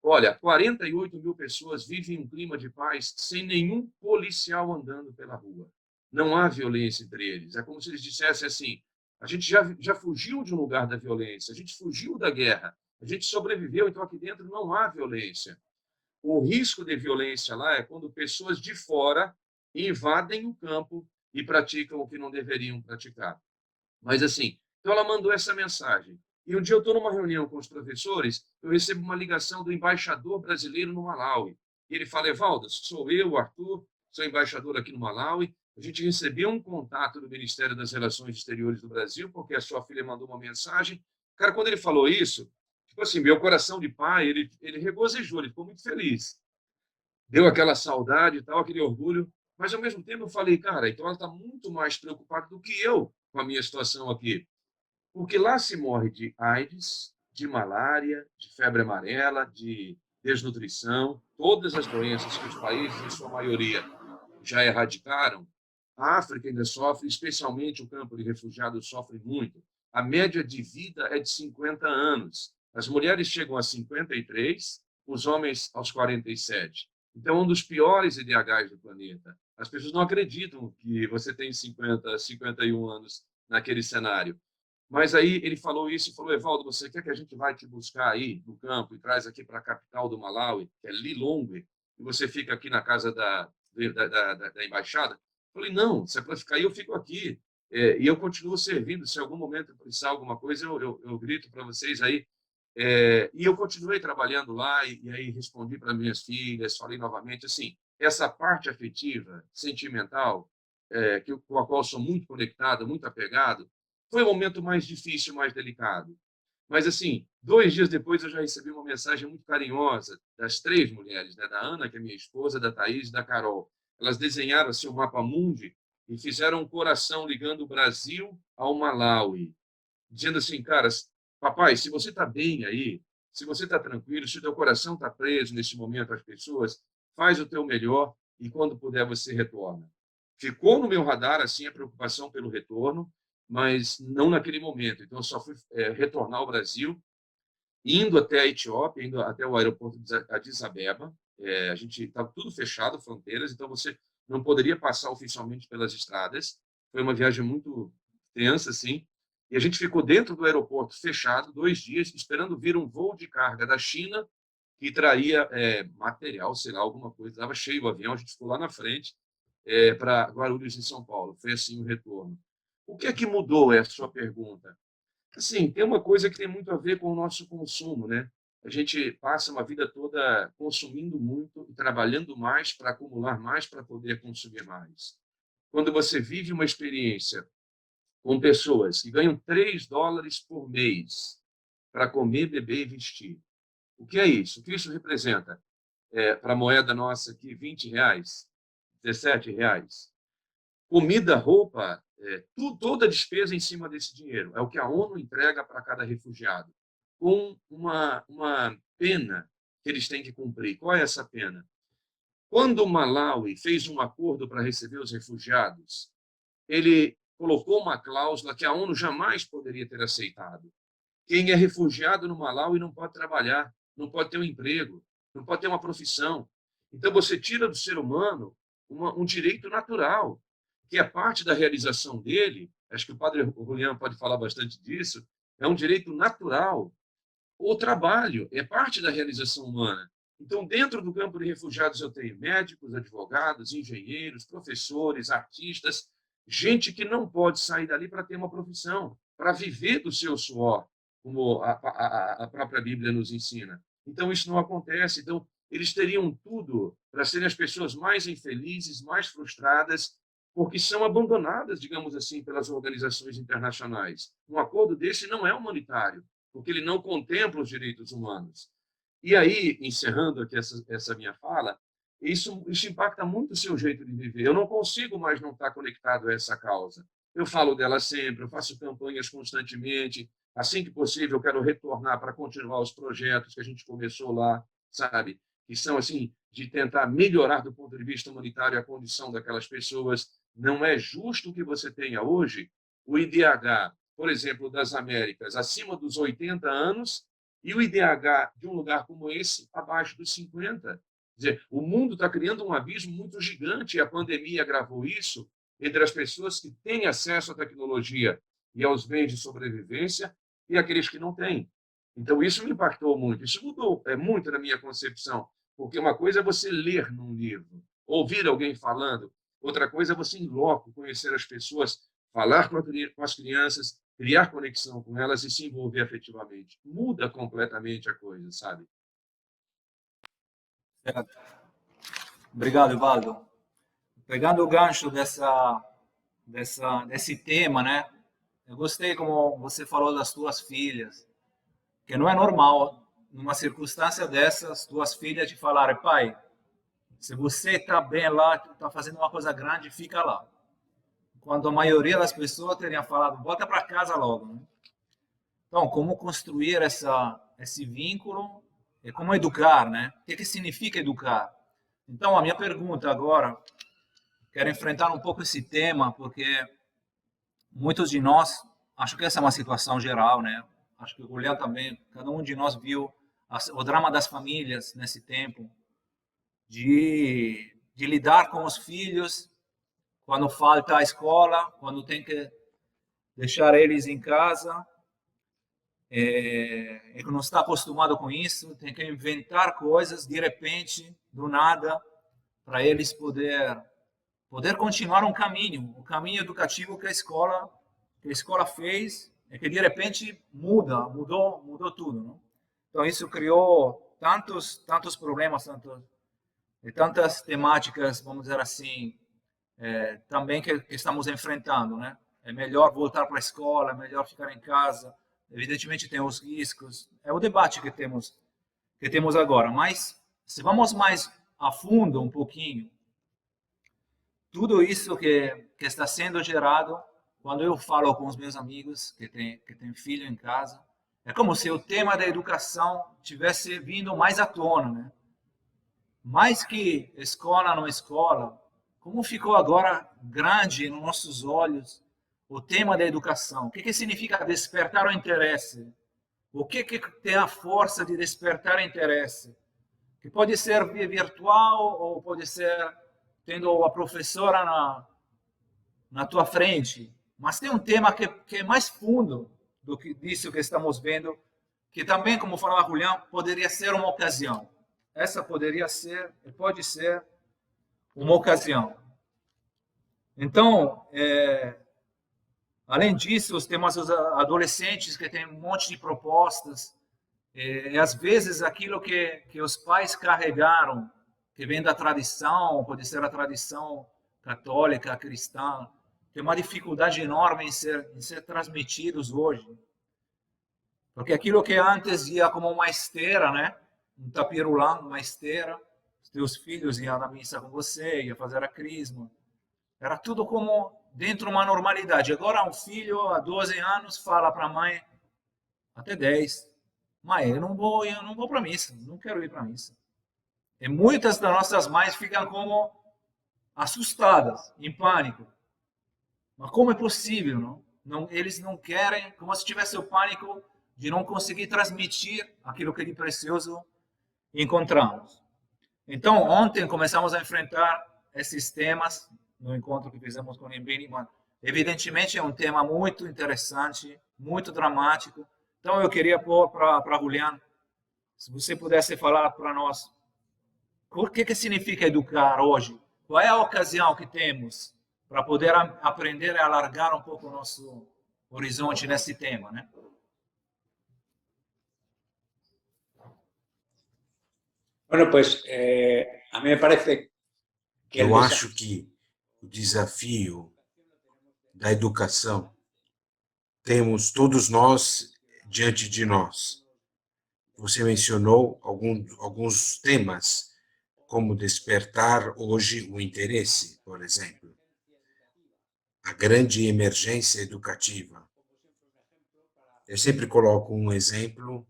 Olha, 48 mil pessoas vivem em um clima de paz sem nenhum policial andando pela rua. Não há violência entre eles. É como se eles dissessem assim: a gente já fugiu de um lugar da violência, a gente fugiu da guerra, a gente sobreviveu, então aqui dentro não há violência. O risco de violência lá é quando pessoas de fora invadem o campo e praticam o que não deveriam praticar. Mas assim, então ela mandou essa mensagem. E um dia eu estou numa reunião com os professores, eu recebo uma ligação do embaixador brasileiro no Malawi. E ele fala: Evaldo, sou eu, Arthur, sou embaixador aqui no Malawi. A gente recebeu um contato do Ministério das Relações Exteriores do Brasil, porque a sua filha mandou uma mensagem. Cara, quando ele falou isso, tipo assim, meu coração de pai, ele regozijou, ele ficou muito feliz. Deu aquela saudade e tal, aquele orgulho. Mas, ao mesmo tempo, eu falei: cara, então ela está muito mais preocupada do que eu com a minha situação aqui. Porque lá se morre de AIDS, de malária, de febre amarela, de desnutrição, todas as doenças que os países, em sua maioria, já erradicaram. A África ainda sofre, especialmente o campo de refugiados sofre muito. A média de vida é de 50 anos. As mulheres chegam a 53, os homens aos 47. Então, um dos piores IDHs do planeta. As pessoas não acreditam que você tem 50, 51 anos naquele cenário. Mas aí ele falou isso e falou: Evaldo, você quer que a gente vai te buscar aí no campo e traz aqui para a capital do Malawi, que é Lilongwe, e você fica aqui na casa da embaixada? Eu falei: não, se é para ficar aí, eu fico aqui. E eu continuo servindo. Se em algum momento eu precisar de alguma coisa, eu grito para vocês aí. E eu continuei trabalhando lá, e aí respondi para minhas filhas, falei novamente, assim, essa parte afetiva, sentimental, com a qual sou muito conectado, muito apegado, foi o momento mais difícil, mais delicado. Mas, assim, 2 dias depois eu já recebi uma mensagem muito carinhosa das 3 mulheres, né? Da Ana, que é minha esposa, da Thaís e da Carol. Elas desenharam assim, o mapa mundi e fizeram um coração ligando o Brasil ao Malawi, dizendo assim: cara, papai, se você está bem aí, se você está tranquilo, se o teu coração está preso nesse momento às pessoas, faz o teu melhor e quando puder você retorna. Ficou no meu radar assim a preocupação pelo retorno, mas não naquele momento. Então, eu só fui retornar ao Brasil, indo até a Etiópia, indo até o aeroporto de Addis Abeba. A gente estava tudo fechado, fronteiras, então você não poderia passar oficialmente pelas estradas. Foi uma viagem muito tensa, assim. E a gente ficou dentro do aeroporto fechado 2 dias, esperando vir um voo de carga da China que traria material, sei lá, alguma coisa. Estava cheio o avião, a gente ficou lá na frente para Guarulhos, em São Paulo. Foi assim o retorno. O que é que mudou, é a sua pergunta? Assim, tem uma coisa que tem muito a ver com o nosso consumo, né? A gente passa uma vida toda consumindo muito e trabalhando mais para acumular mais, para poder consumir mais. Quando você vive uma experiência com pessoas que ganham $3 por mês para comer, beber e vestir, o que é isso? O que isso representa? Para a moeda nossa aqui, R$20, R$17. Comida, roupa, toda a despesa em cima desse dinheiro. É o que a ONU entrega para cada refugiado, com uma pena que eles têm que cumprir. Qual é essa pena? Quando o Malawi fez um acordo para receber os refugiados, ele colocou uma cláusula que a ONU jamais poderia ter aceitado. Quem é refugiado no Malawi não pode trabalhar, não pode ter um emprego, não pode ter uma profissão. Então, você tira do ser humano um direito natural. que é parte da realização dele, acho que o padre Julián pode falar bastante disso, é um direito natural. O trabalho é parte da realização humana. Então, dentro do campo de refugiados, eu tenho médicos, advogados, engenheiros, professores, artistas, gente que não pode sair dali para ter uma profissão, para viver do seu suor, como a própria Bíblia nos ensina. Então, isso não acontece. Então, eles teriam tudo para serem as pessoas mais infelizes, mais frustradas, porque são abandonadas, digamos assim, pelas organizações internacionais. Um acordo desse não é humanitário, porque ele não contempla os direitos humanos. E aí, encerrando aqui essa minha fala, isso impacta muito o seu jeito de viver. Eu não consigo mais não estar conectado a essa causa. Eu falo dela sempre, eu faço campanhas constantemente. Assim que possível, eu quero retornar para continuar os projetos que a gente começou lá, sabe? Que são, assim, de tentar melhorar do ponto de vista humanitário a condição daquelas pessoas. Não é justo que você tenha hoje o IDH, por exemplo, das Américas, acima dos 80 anos, e o IDH de um lugar como esse, abaixo dos 50. Quer dizer, o mundo está criando um abismo muito gigante, e a pandemia agravou isso entre as pessoas que têm acesso à tecnologia e aos bens de sobrevivência e aqueles que não têm. Então, isso me impactou muito. Isso mudou muito na minha concepção, porque uma coisa é você ler num livro, ouvir alguém falando, outra coisa é você, em loco, conhecer as pessoas, falar com as crianças, criar conexão com elas e se envolver afetivamente. Muda completamente a coisa, sabe? Certo. Obrigado, Evaldo. Pegando o gancho desse tema, né? Eu gostei como você falou das tuas filhas, que não é normal, numa circunstância dessas, tuas filhas te falarem, pai, se você está bem lá, está fazendo uma coisa grande, fica lá. Quando a maioria das pessoas teriam falado, volta para casa logo. Né? Então, como construir esse vínculo e como educar, né? O que significa educar? Então, a minha pergunta agora, quero enfrentar um pouco esse tema, porque muitos de nós, acho que essa é uma situação geral, né? Acho que o Julián também, cada um de nós viu o drama das famílias nesse tempo, de lidar com os filhos quando falta a escola, quando tem que deixar eles em casa, e que não está acostumado com isso, tem que inventar coisas de repente, do nada, para eles poder continuar um caminho, o caminho educativo que a escola fez, é que de repente mudou tudo, não? Então isso criou tantos problemas, tantas temáticas, vamos dizer assim, também que estamos enfrentando, né? É melhor voltar para a escola, é melhor ficar em casa. Evidentemente tem os riscos. É o debate que temos agora. Mas se vamos mais a fundo um pouquinho, tudo isso que está sendo gerado, quando eu falo com os meus amigos que têm filho em casa, é como se o tema da educação tivesse vindo mais à tona, né? Mais que escola não escola, como ficou agora grande nos nossos olhos o tema da educação? O que significa despertar o interesse? O que tem a força de despertar o interesse? Que pode ser via virtual ou pode ser tendo a professora na tua frente. Mas tem um tema que é mais fundo do que disso que estamos vendo, que também, como falava Julián, poderia ser uma ocasião. Essa poderia ser e pode ser uma ocasião. Então, além disso, temos os adolescentes que têm um monte de propostas, e às vezes aquilo que os pais carregaram, que vem da tradição, pode ser a tradição católica, cristã, tem uma dificuldade enorme em ser transmitidos hoje. Porque aquilo que antes ia como uma esteira, né? Um tapirulã, uma esteira, os teus filhos iam na missa com você, iam fazer a crisma. Era tudo como dentro de uma normalidade. Agora um filho há 12 anos fala para a mãe, até 10, mãe, eu não vou para a missa, não quero ir para a missa. E muitas das nossas mães ficam como assustadas, em pânico. Mas como é possível, não? Eles não querem, como se tivesse o pânico de não conseguir transmitir aquilo que de precioso encontramos. Então, ontem começamos a enfrentar esses temas no encontro que fizemos com o Nimbini. Evidentemente, é um tema muito interessante, muito dramático. Então, eu queria pôr para Julián, se você pudesse falar para nós, o que significa educar hoje? Qual é a ocasião que temos para poder aprender a alargar um pouco o nosso horizonte nesse tema, né? Bueno, pues a mí me parece que Eu acho que o desafio da educação temos todos nós diante de nós. Você mencionou alguns temas, como despertar hoje o interesse, por exemplo, a grande emergência educativa. Eu sempre coloco um exemplo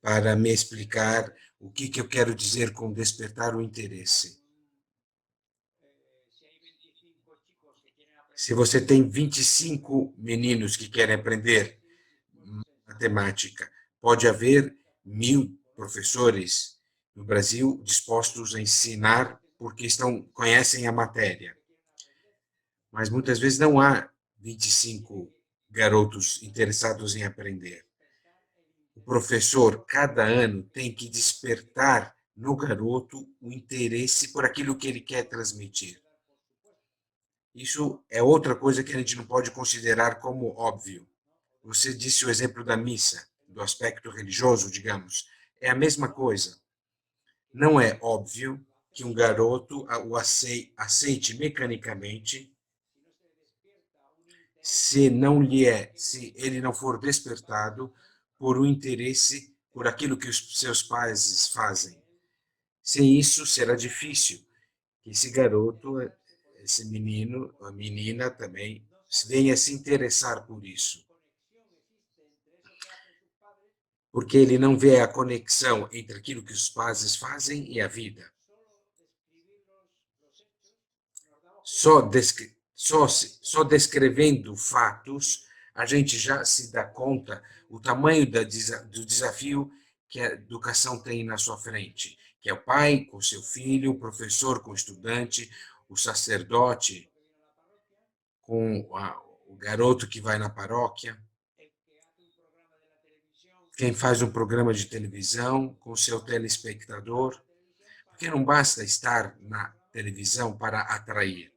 para me explicar o que eu quero dizer com despertar o interesse. Se você tem 25 meninos que querem aprender matemática, pode haver 1000 professores no Brasil dispostos a ensinar porque conhecem a matéria. Mas muitas vezes não há 25 garotos interessados em aprender. O professor, cada ano, tem que despertar no garoto o interesse por aquilo que ele quer transmitir. Isso é outra coisa que a gente não pode considerar como óbvio. Você disse o exemplo da missa, do aspecto religioso, digamos. É a mesma coisa. Não é óbvio que um garoto o aceite mecanicamente se ele não for despertado por um interesse por aquilo que os seus pais fazem. Sem isso, será difícil que esse garoto, esse menino, a menina também, venha se interessar por isso. Porque ele não vê a conexão entre aquilo que os pais fazem e a vida. Só descrevendo fatos, a gente já se dá conta o tamanho do desafio que a educação tem na sua frente, que é o pai com seu filho, o professor com o estudante, o sacerdote com o garoto que vai na paróquia, quem faz um programa de televisão com seu telespectador, porque não basta estar na televisão para atrair.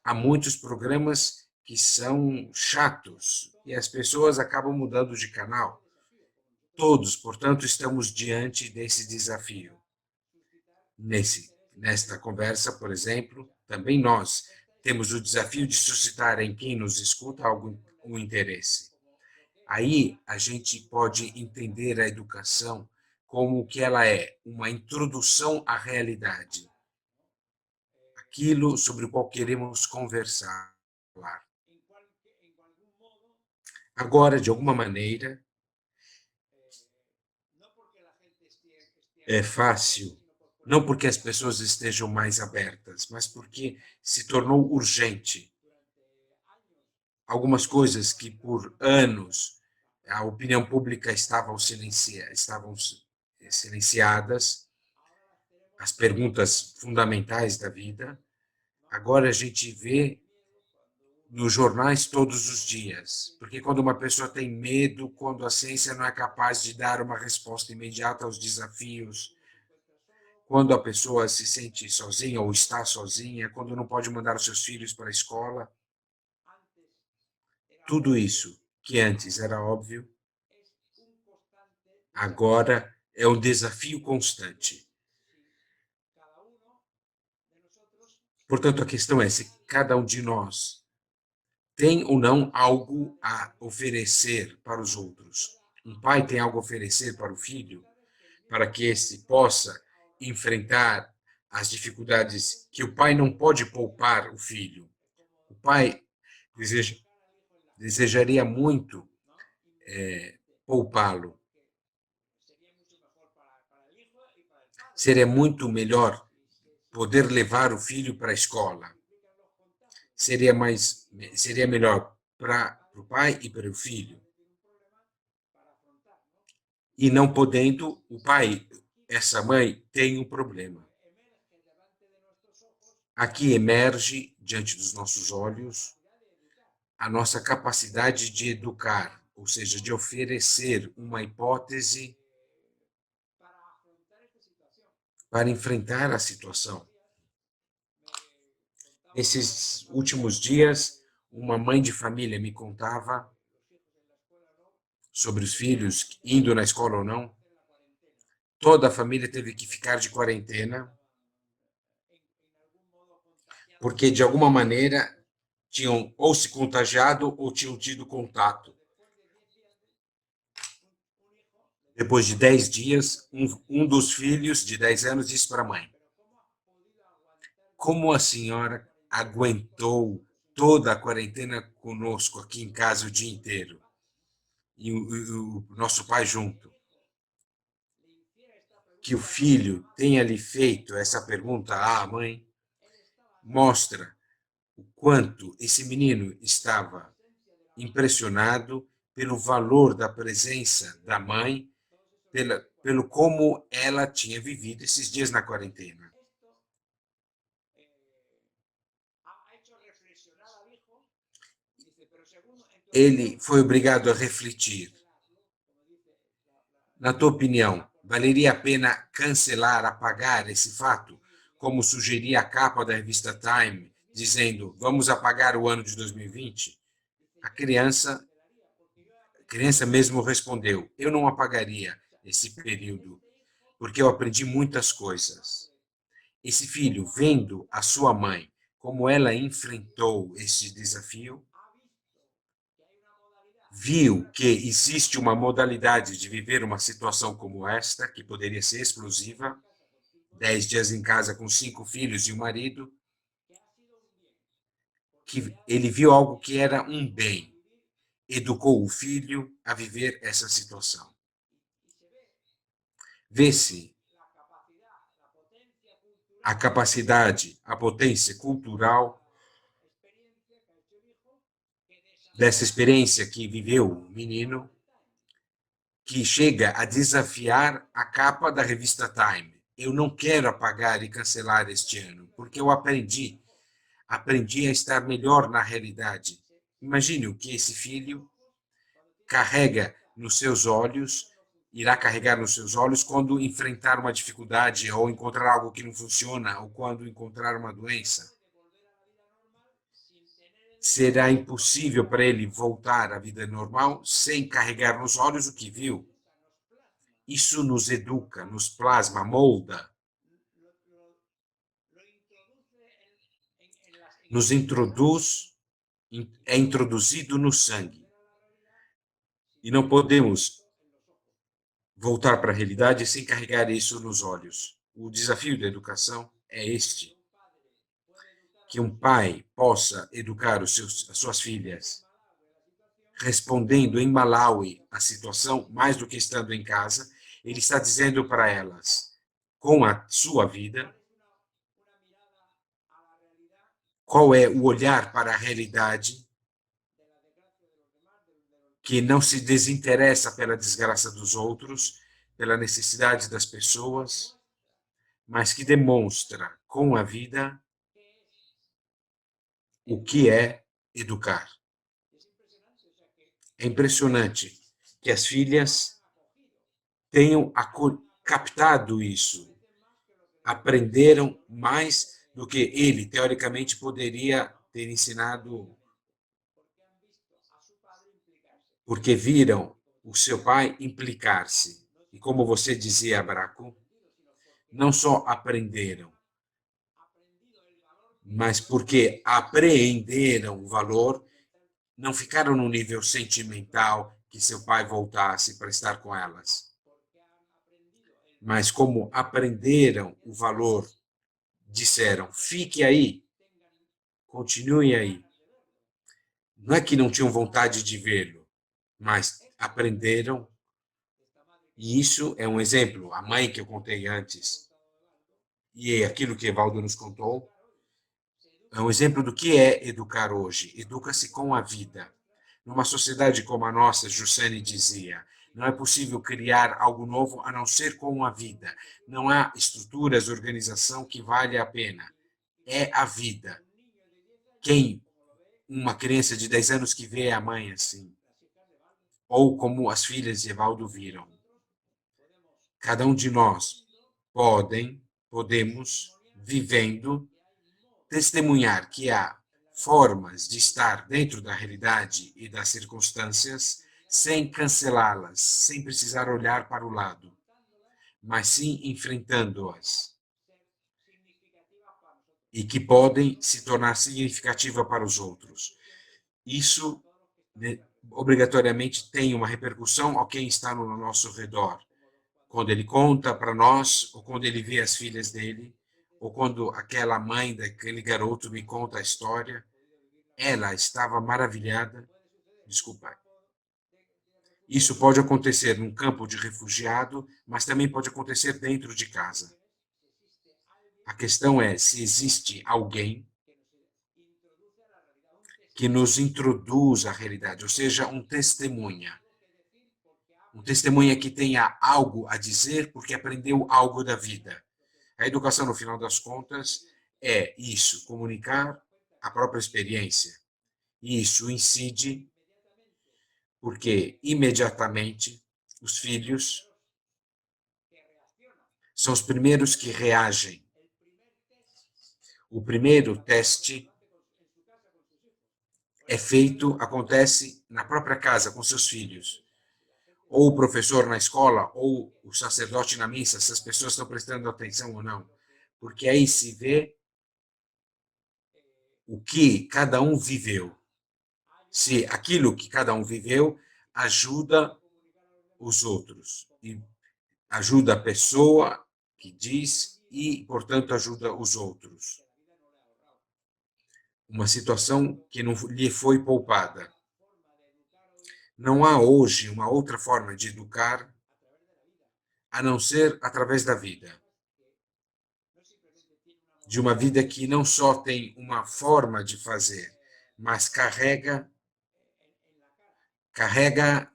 Há muitos programas que são chatos e as pessoas acabam mudando de canal. Todos, portanto, estamos diante desse desafio. Nesta conversa, por exemplo, também nós temos o desafio de suscitar em quem nos escuta um interesse. Aí a gente pode entender a educação como que ela é uma introdução à realidade, aquilo sobre o qual queremos conversar. Agora, de alguma maneira, é fácil, não porque as pessoas estejam mais abertas, mas porque se tornou urgente. Algumas coisas que por anos a opinião pública estavam silenciadas, as perguntas fundamentais da vida, agora a gente vê nos jornais todos os dias, porque quando uma pessoa tem medo, quando a ciência não é capaz de dar uma resposta imediata aos desafios, quando a pessoa se sente sozinha ou está sozinha, quando não pode mandar os seus filhos para a escola, tudo isso que antes era óbvio, agora é um desafio constante. Portanto, a questão é se cada um de nós tem ou não algo a oferecer para os outros. Um pai tem algo a oferecer para o filho, para que esse possa enfrentar as dificuldades que o pai não pode poupar o filho. O pai desejaria muito poupá-lo. Seria muito melhor poder levar o filho para a escola. Seria melhor para o pai e para o filho. E não podendo, o pai, essa mãe, tem um problema. Aqui emerge, diante dos nossos olhos, a nossa capacidade de educar, ou seja, de oferecer uma hipótese para enfrentar a situação. Nesses últimos dias, uma mãe de família me contava sobre os filhos indo na escola ou não. Toda a família teve que ficar de quarentena, porque de alguma maneira tinham ou se contagiado ou tinham tido contato. Depois de 10 dias, um dos filhos de 10 anos disse para a mãe: como a senhora aguentou toda a quarentena conosco aqui em casa o dia inteiro? E o nosso pai junto. Que o filho tenha lhe feito essa pergunta à mãe mostra o quanto esse menino estava impressionado pelo valor da presença da mãe, pelo como ela tinha vivido esses dias na quarentena. Ele foi obrigado a refletir. Na tua opinião, valeria a pena cancelar, apagar esse fato, como sugeria a capa da revista Time, dizendo, vamos apagar o ano de 2020? A criança mesmo respondeu, eu não apagaria esse período, porque eu aprendi muitas coisas. Esse filho, vendo a sua mãe, como ela enfrentou esse desafio, viu que existe uma modalidade de viver uma situação como esta, que poderia ser explosiva, 10 dias em casa com 5 filhos e um marido, que ele viu algo que era um bem, educou o filho a viver essa situação. Vê-se a capacidade, a potência cultural dessa experiência que viveu o menino, que chega a desafiar a capa da revista Time. Eu não quero apagar e cancelar este ano, porque eu aprendi a estar melhor na realidade. Imagine o que esse filho carrega nos seus olhos, irá carregar nos seus olhos quando enfrentar uma dificuldade ou encontrar algo que não funciona ou quando encontrar uma doença. Será impossível para ele voltar à vida normal sem carregar nos olhos o que viu. Isso nos educa, nos plasma, molda, nos introduz, é introduzido no sangue. E não podemos voltar para a realidade sem carregar isso nos olhos. O desafio da educação é este: que um pai possa educar as suas filhas, respondendo em Malawi a situação, mais do que estando em casa, ele está dizendo para elas, com a sua vida, qual é o olhar para a realidade que não se desinteressa pela desgraça dos outros, pela necessidade das pessoas, mas que demonstra com a vida o que é educar. É impressionante que as filhas tenham captado isso, aprenderam mais do que ele, teoricamente, poderia ter ensinado, porque viram o seu pai implicar-se. E como você dizia, Braco, não só aprenderam, mas porque apreenderam o valor, não ficaram no nível sentimental que seu pai voltasse para estar com elas. Mas como aprenderam o valor, disseram, fique aí, continue aí. Não é que não tinham vontade de vê-lo, mas aprenderam, e isso é um exemplo. A mãe que eu contei antes, e aquilo que Evaldo nos contou, é um exemplo do que é educar hoje. Educa-se com a vida. Numa sociedade como a nossa, Jussane dizia, não é possível criar algo novo a não ser com a vida. Não há estruturas, organização que vale a pena. é a vida. Quem uma criança de 10 anos que vê a mãe assim, ou como as filhas de Evaldo viram. Cada um de nós podemos, vivendo, testemunhar que há formas de estar dentro da realidade e das circunstâncias sem cancelá-las, sem precisar olhar para o lado, mas sim enfrentando-as. E que podem se tornar significativa para os outros. Isso obrigatoriamente tem uma repercussão a quem está no nosso redor. Quando ele conta para nós, ou quando ele vê as filhas dele, ou quando aquela mãe daquele garoto me conta a história, ela estava maravilhada. Desculpa. Isso pode acontecer num campo de refugiado, mas também pode acontecer dentro de casa. A questão é se existe alguém que nos introduz à realidade, ou seja, um testemunha. Um testemunha que tenha algo a dizer porque aprendeu algo da vida. A educação, no final das contas, é isso, comunicar a própria experiência. E isso incide porque, imediatamente, os filhos são os primeiros que reagem. O primeiro teste acontece na própria casa, com seus filhos. Ou o professor na escola, ou o sacerdote na missa, se as pessoas estão prestando atenção ou não. Porque aí se vê o que cada um viveu. Se aquilo que cada um viveu ajuda os outros. E ajuda a pessoa que diz e, portanto, ajuda os outros. Uma situação que não lhe foi poupada. Não há hoje uma outra forma de educar a não ser através da vida. De uma vida que não só tem uma forma de fazer, mas carrega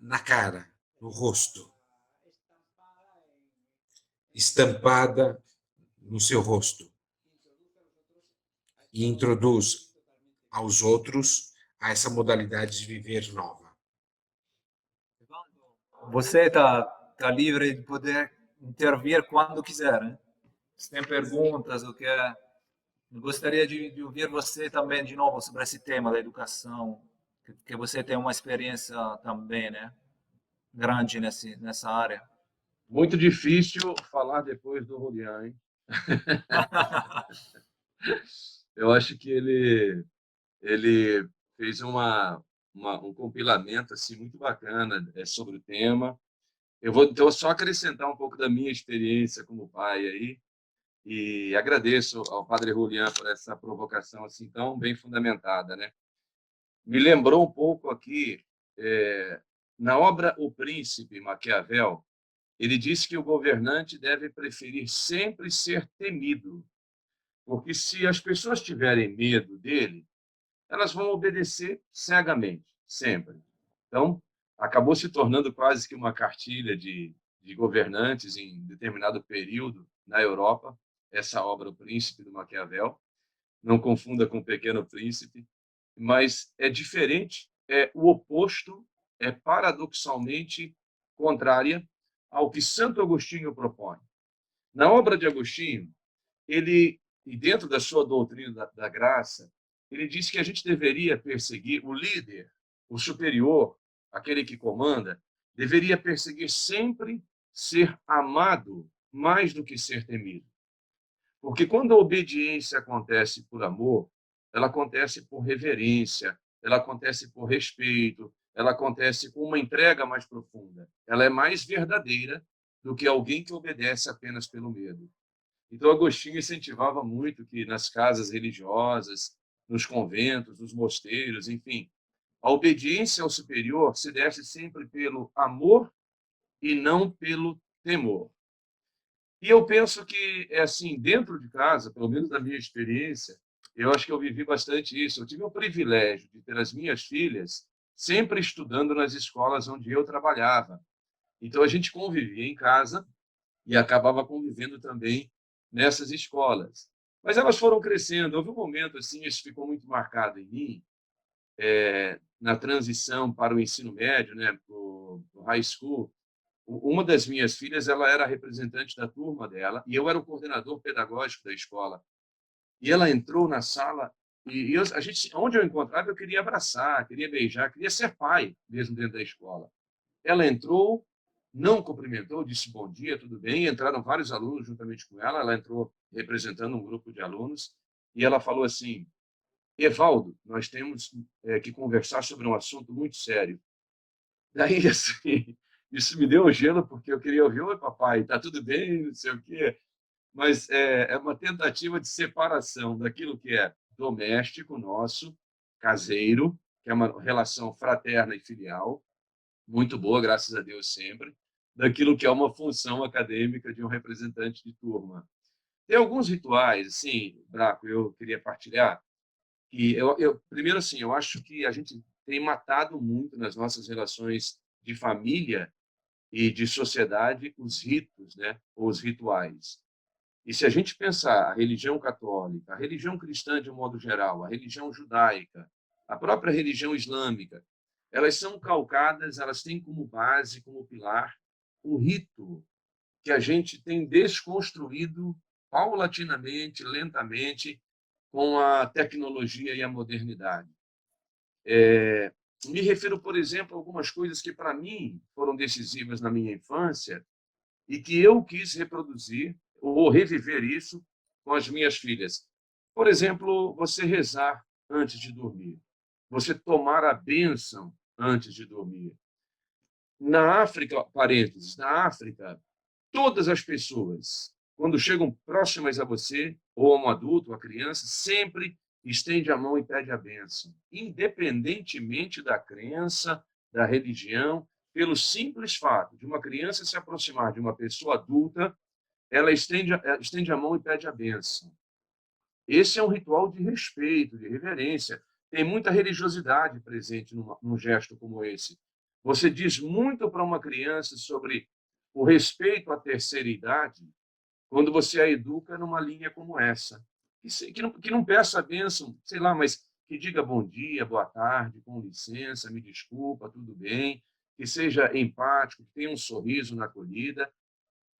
na cara, no rosto, estampada no seu rosto, e introduz aos outros a essa modalidade de viver nova. Você está livre de poder intervir quando quiser, né? Se tem perguntas, o que é... Eu gostaria de ouvir você também de novo sobre esse tema da educação, que você tem uma experiência também, né, grande nessa área. Muito difícil falar depois do Julián, hein? Eu acho que ele fez um compilamento assim muito bacana sobre o tema. Eu vou então só acrescentar um pouco da minha experiência como pai aí e agradeço ao Padre Julián por essa provocação assim tão bem fundamentada, né? Me lembrou um pouco aqui na obra O Príncipe, Maquiavel, ele disse que o governante deve preferir sempre ser temido, porque se as pessoas tiverem medo dele, elas vão obedecer cegamente, sempre. Então, acabou se tornando quase que uma cartilha de governantes em determinado período na Europa, essa obra O Príncipe, do Maquiavel. Não confunda com O Pequeno Príncipe, mas é diferente, é o oposto, é paradoxalmente contrária ao que Santo Agostinho propõe. Na obra de Agostinho, e dentro da sua doutrina da graça, ele diz que a gente deveria perseguir o líder, o superior, aquele que comanda, deveria perseguir sempre ser amado mais do que ser temido. Porque quando a obediência acontece por amor, ela acontece por reverência, ela acontece por respeito, ela acontece com uma entrega mais profunda. Ela é mais verdadeira do que alguém que obedece apenas pelo medo. Então, Agostinho incentivava muito que nas casas religiosas, nos conventos, nos mosteiros, enfim, a obediência ao superior se desse sempre pelo amor e não pelo temor. E eu penso que, é assim, dentro de casa, pelo menos da minha experiência, eu acho que eu vivi bastante isso. Eu tive o privilégio de ter as minhas filhas sempre estudando nas escolas onde eu trabalhava. Então, a gente convivia em casa e acabava convivendo também nessas escolas. Mas elas foram crescendo. Houve um momento, assim, isso ficou muito marcado em mim, na transição para o ensino médio, né, para o high school. Uma das minhas filhas, ela era representante da turma dela e eu era o coordenador pedagógico da escola. E ela entrou na sala a gente, onde eu encontrava, eu queria abraçar, queria beijar, queria ser pai mesmo dentro da escola. Ela entrou, não cumprimentou, disse bom dia, tudo bem. Entraram vários alunos juntamente com ela. Ela entrou representando um grupo de alunos e ela falou assim: Evaldo, nós temos que conversar sobre um assunto muito sério. Daí, assim, isso me deu um gelo, porque eu queria ouvir: oi, papai, tá tudo bem? Não sei o quê. Mas é uma tentativa de separação daquilo que é doméstico nosso, caseiro, que é uma relação fraterna e filial, muito boa, graças a Deus sempre, daquilo que é uma função acadêmica de um representante de turma. Tem alguns rituais, assim, Braco, eu queria partilhar, que primeiro, assim, eu acho que a gente tem matado muito nas nossas relações de família e de sociedade os ritos, né, ou os rituais. E se a gente pensar a religião católica, a religião cristã de um modo geral, a religião judaica, a própria religião islâmica, elas são calcadas, elas têm como base, como pilar, o rito que a gente tem desconstruído paulatinamente, lentamente, com a tecnologia e a modernidade. Me refiro, por exemplo, a algumas coisas que, para mim, foram decisivas na minha infância e que eu quis reproduzir ou reviver isso com as minhas filhas. Por exemplo, você rezar antes de dormir, você tomar a bênção antes de dormir. Na África, parênteses, na África, todas as pessoas, quando chegam próximas a você, ou a um adulto, ou a criança, sempre estende a mão e pede a bênção, independentemente da crença, da religião, pelo simples fato de uma criança se aproximar de uma pessoa adulta, ela estende a mão e pede a bênção. Esse é um ritual de respeito, de reverência. Tem muita religiosidade presente num gesto como esse. Você diz muito para uma criança sobre o respeito à terceira idade quando você a educa numa linha como essa. Que não peça a bênção, sei lá, mas que diga bom dia, boa tarde, com licença, me desculpa, tudo bem, que seja empático, que tenha um sorriso na acolhida.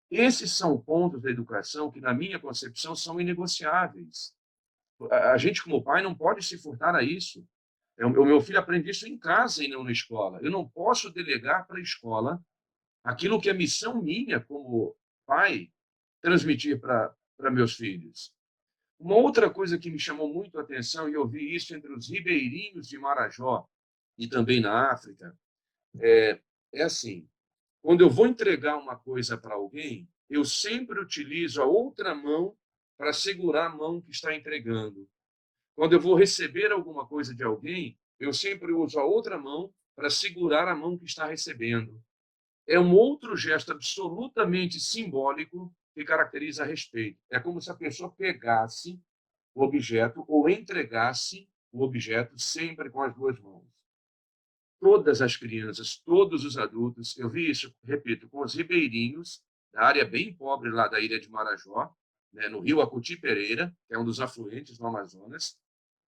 Esses são pontos da educação que, na minha concepção, são inegociáveis. A gente, como pai, não pode se furtar a isso. O meu filho aprende isso em casa e não na escola. Eu não posso delegar para a escola aquilo que é missão minha como pai transmitir para meus filhos. Uma outra coisa que me chamou muito a atenção, e eu vi isso entre os ribeirinhos de Marajó e também na África, é assim: quando eu vou entregar uma coisa para alguém, eu sempre utilizo a outra mão para segurar a mão que está entregando. Quando eu vou receber alguma coisa de alguém, eu sempre uso a outra mão para segurar a mão que está recebendo. É um outro gesto absolutamente simbólico que caracteriza respeito. É como se a pessoa pegasse o objeto ou entregasse o objeto sempre com as duas mãos. Todas as crianças, todos os adultos, eu vi isso, repito, com os ribeirinhos, da área bem pobre lá da ilha de Marajó, né, no rio Acuti Pereira, que é um dos afluentes do Amazonas.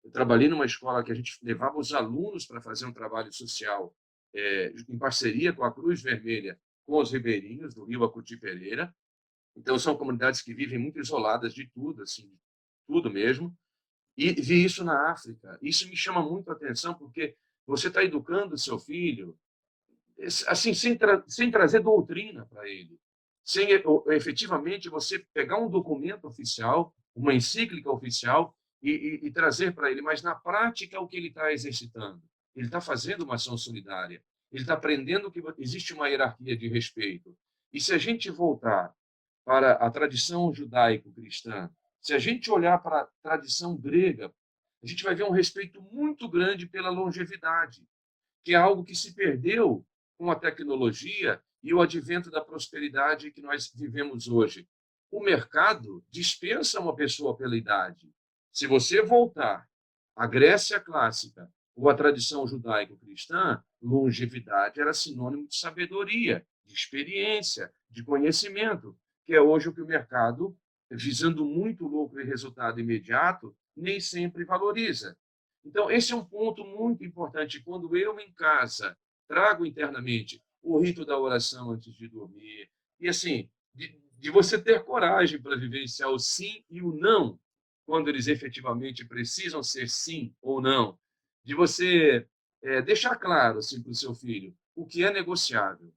Eu trabalhei numa escola que a gente levava os alunos para fazer um trabalho social em parceria com a Cruz Vermelha, com os ribeirinhos do rio Acuti Pereira. Então, são comunidades que vivem muito isoladas de tudo, assim, tudo mesmo. E vi isso na África. Isso me chama muito a atenção, porque você está educando o seu filho assim, sem trazer doutrina para ele. Sem, efetivamente, você pegar um documento oficial, uma encíclica oficial, e trazer para ele. Mas, na prática, o que ele está exercitando? Ele está fazendo uma ação solidária. Ele está aprendendo que existe uma hierarquia de respeito. E se a gente voltar para a tradição judaico-cristã, se a gente olhar para a tradição grega, a gente vai ver um respeito muito grande pela longevidade, que é algo que se perdeu com a tecnologia e o advento da prosperidade que nós vivemos hoje. O mercado dispensa uma pessoa pela idade. Se você voltar à Grécia clássica ou à tradição judaico-cristã, longevidade era sinônimo de sabedoria, de experiência, de conhecimento, que é hoje o que o mercado visando muito lucro e resultado imediato, nem sempre valoriza. Então, esse é um ponto muito importante. Quando eu, em casa, trago internamente o rito da oração antes de dormir, e assim, de você ter coragem para vivenciar o sim e o não, quando eles efetivamente precisam ser sim ou não, de você deixar claro assim, para o seu filho o que é negociável,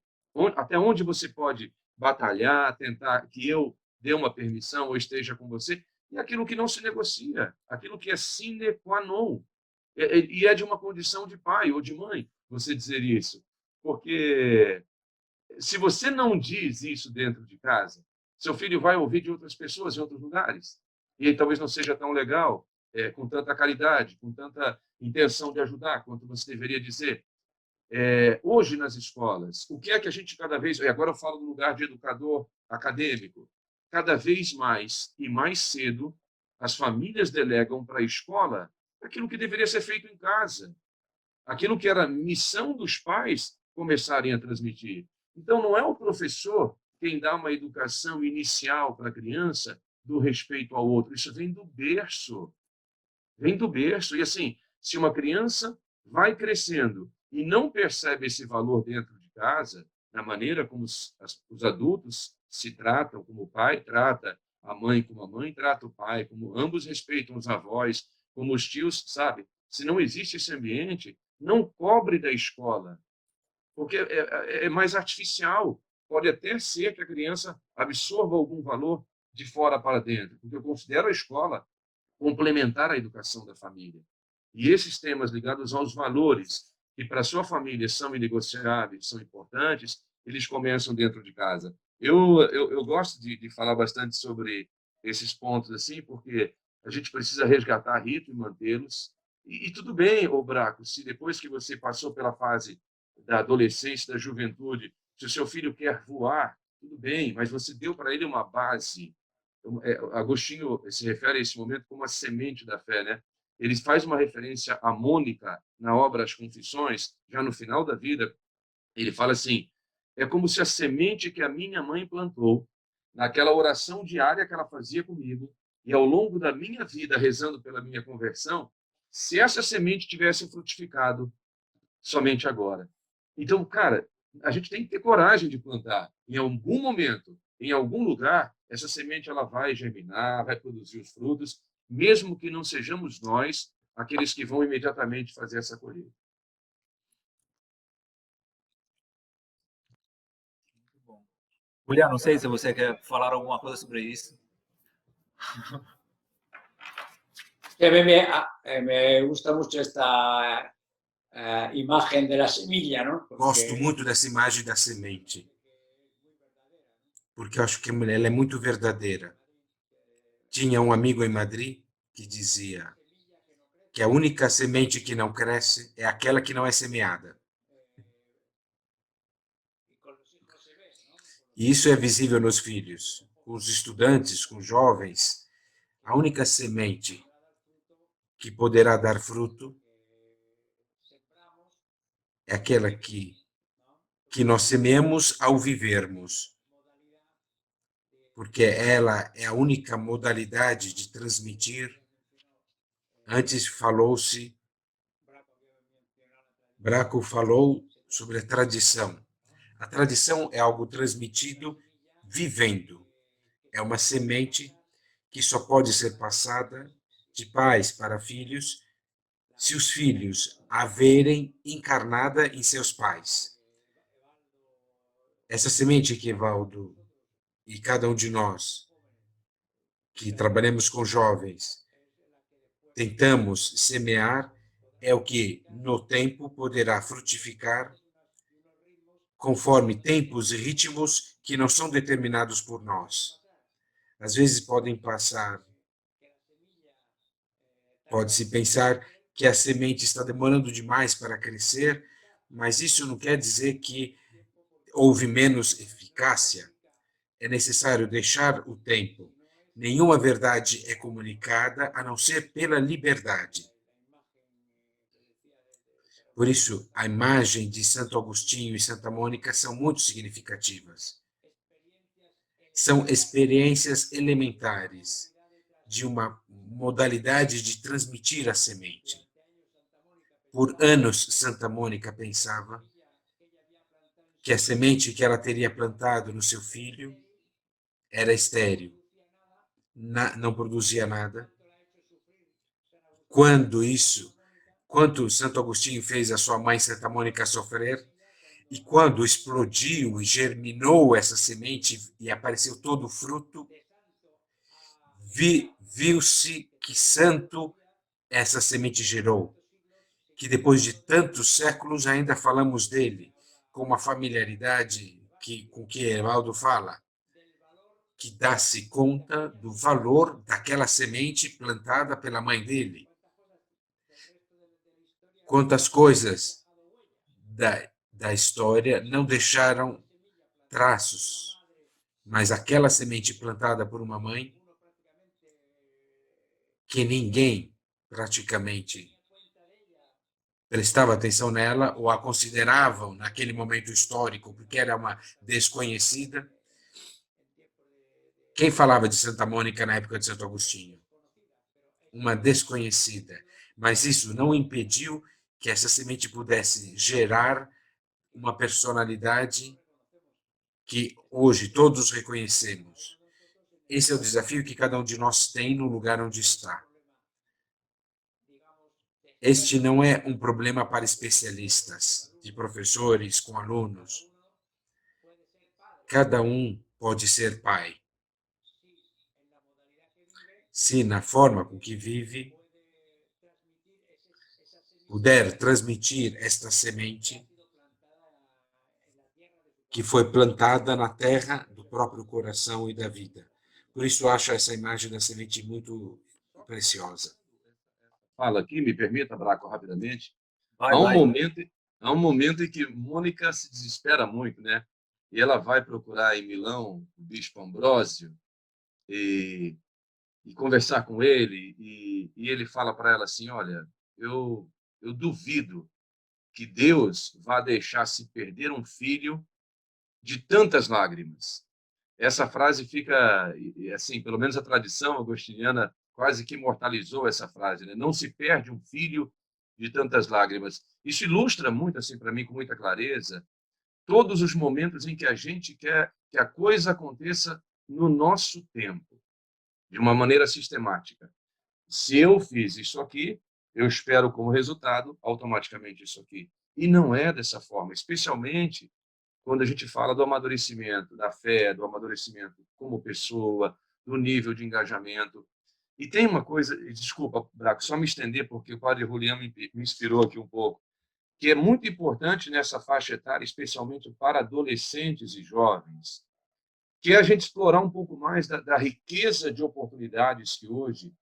até onde você pode batalhar, tentar que eu dê uma permissão ou esteja com você, e aquilo que não se negocia, aquilo que é sine qua non. E é de uma condição de pai ou de mãe você dizer isso. Porque se você não diz isso dentro de casa, seu filho vai ouvir de outras pessoas em outros lugares. E aí talvez não seja tão legal, com tanta caridade, com tanta intenção de ajudar, quanto você deveria dizer. Hoje, nas escolas, o que é que a gente cada vez... E agora eu falo do lugar de educador acadêmico. Cada vez mais e mais cedo, as famílias delegam para a escola aquilo que deveria ser feito em casa, aquilo que era missão dos pais começarem a transmitir. Então, não é o professor quem dá uma educação inicial para a criança do respeito ao outro. Isso vem do berço. Vem do berço. E assim, se uma criança vai crescendo e não percebe esse valor dentro de casa, na maneira como os adultos se tratam, como o pai trata a mãe, como a mãe trata o pai, como ambos respeitam os avós, como os tios, sabe? Se não existe esse ambiente, não cobre da escola, porque é mais artificial. Pode até ser que a criança absorva algum valor de fora para dentro, porque eu considero a escola complementar à educação da família. E esses temas ligados aos valores, que para a sua família são inegociáveis, são importantes, eles começam dentro de casa. Eu gosto de falar bastante sobre esses pontos, assim, porque a gente precisa resgatar rito e mantê-los. E tudo bem, ô Braco, se depois que você passou pela fase da adolescência, da juventude, se o seu filho quer voar, tudo bem, mas você deu para ele uma base. Agostinho se refere a esse momento como a semente da fé, né? Ele faz uma referência a Mônica na obra As Confissões, já no final da vida. Ele fala assim: é como se a semente que a minha mãe plantou, naquela oração diária que ela fazia comigo, e ao longo da minha vida, rezando pela minha conversão, se essa semente tivesse frutificado somente agora. Então, cara, a gente tem que ter coragem de plantar. Em algum momento, em algum lugar, essa semente ela vai germinar, vai produzir os frutos, mesmo que não sejamos nós aqueles que vão imediatamente fazer essa colheita. Muito bom. Julián, não sei se você quer falar alguma coisa sobre isso. Me gusta mucho esta imagen de la semilla, ¿no? Porque... Gosto muito dessa imagem da semente, porque eu acho que ela é muito verdadeira. Tinha um amigo em Madrid que dizia que a única semente que não cresce é aquela que não é semeada. E isso é visível nos filhos, com os estudantes, com os jovens. A única semente que poderá dar fruto é aquela que nós semeamos ao vivermos, porque ela é a única modalidade de transmitir. Antes falou-se, Braco falou sobre a tradição. A tradição é algo transmitido vivendo. É uma semente que só pode ser passada de pais para filhos se os filhos a verem encarnada em seus pais. Essa semente que Evaldo e cada um de nós que trabalhamos com jovens tentamos semear é o que no tempo poderá frutificar conforme tempos e ritmos que não são determinados por nós. Às vezes pode-se pensar que a semente está demorando demais para crescer, mas isso não quer dizer que houve menos eficácia. É necessário deixar o tempo. Nenhuma verdade é comunicada a não ser pela liberdade. Por isso, a imagem de Santo Agostinho e Santa Mônica são muito significativas. são experiências elementares de uma modalidade de transmitir a semente. Por anos, Santa Mônica pensava que a semente que ela teria plantado no seu filho era estéril, não produzia nada. Quanto Santo Agostinho fez a sua mãe Santa Mônica sofrer, e quando explodiu e germinou essa semente e apareceu todo o fruto, viu-se que santo essa semente gerou, que depois de tantos séculos ainda falamos dele, com uma familiaridade com que Evaldo fala, que dá-se conta do valor daquela semente plantada pela mãe dele. Quantas coisas da história não deixaram traços, mas aquela semente plantada por uma mãe que ninguém praticamente prestava atenção nela ou a consideravam naquele momento histórico porque era uma desconhecida. Quem falava de Santa Mônica na época de Santo Agostinho? Uma desconhecida. Mas isso não impediu que essa semente pudesse gerar uma personalidade que hoje todos reconhecemos. Esse é o desafio que cada um de nós tem no lugar onde está. Este não é um problema para especialistas, de professores com alunos. Cada um pode ser pai. Se na forma com que vive, puder transmitir esta semente que foi plantada na terra do próprio coração e da vida. Por isso, acho essa imagem da semente muito preciosa. Fala aqui, me permita, Braco, rapidamente. Vai, Há um vai. momento em que Mônica se desespera muito, né? E ela vai procurar em Milão o bispo Ambrósio e conversar com ele, e ele fala para ela assim: olha, eu duvido que Deus vá deixar se perder um filho de tantas lágrimas. Essa frase fica, assim, pelo menos a tradição agostiniana quase que imortalizou essa frase, né? Não se perde um filho de tantas lágrimas. Isso ilustra muito, assim, para mim, com muita clareza, todos os momentos em que a gente quer que a coisa aconteça no nosso tempo, de uma maneira sistemática. Se eu fiz isso aqui, eu espero como resultado automaticamente isso aqui. E não é dessa forma, especialmente quando a gente fala do amadurecimento da fé, do amadurecimento como pessoa, do nível de engajamento. E tem uma coisa, desculpa, Braco, só me estender, porque o padre Julián me inspirou aqui um pouco, que é muito importante nessa faixa etária, especialmente para adolescentes e jovens, que é a gente explorar um pouco mais da riqueza de oportunidades que hoje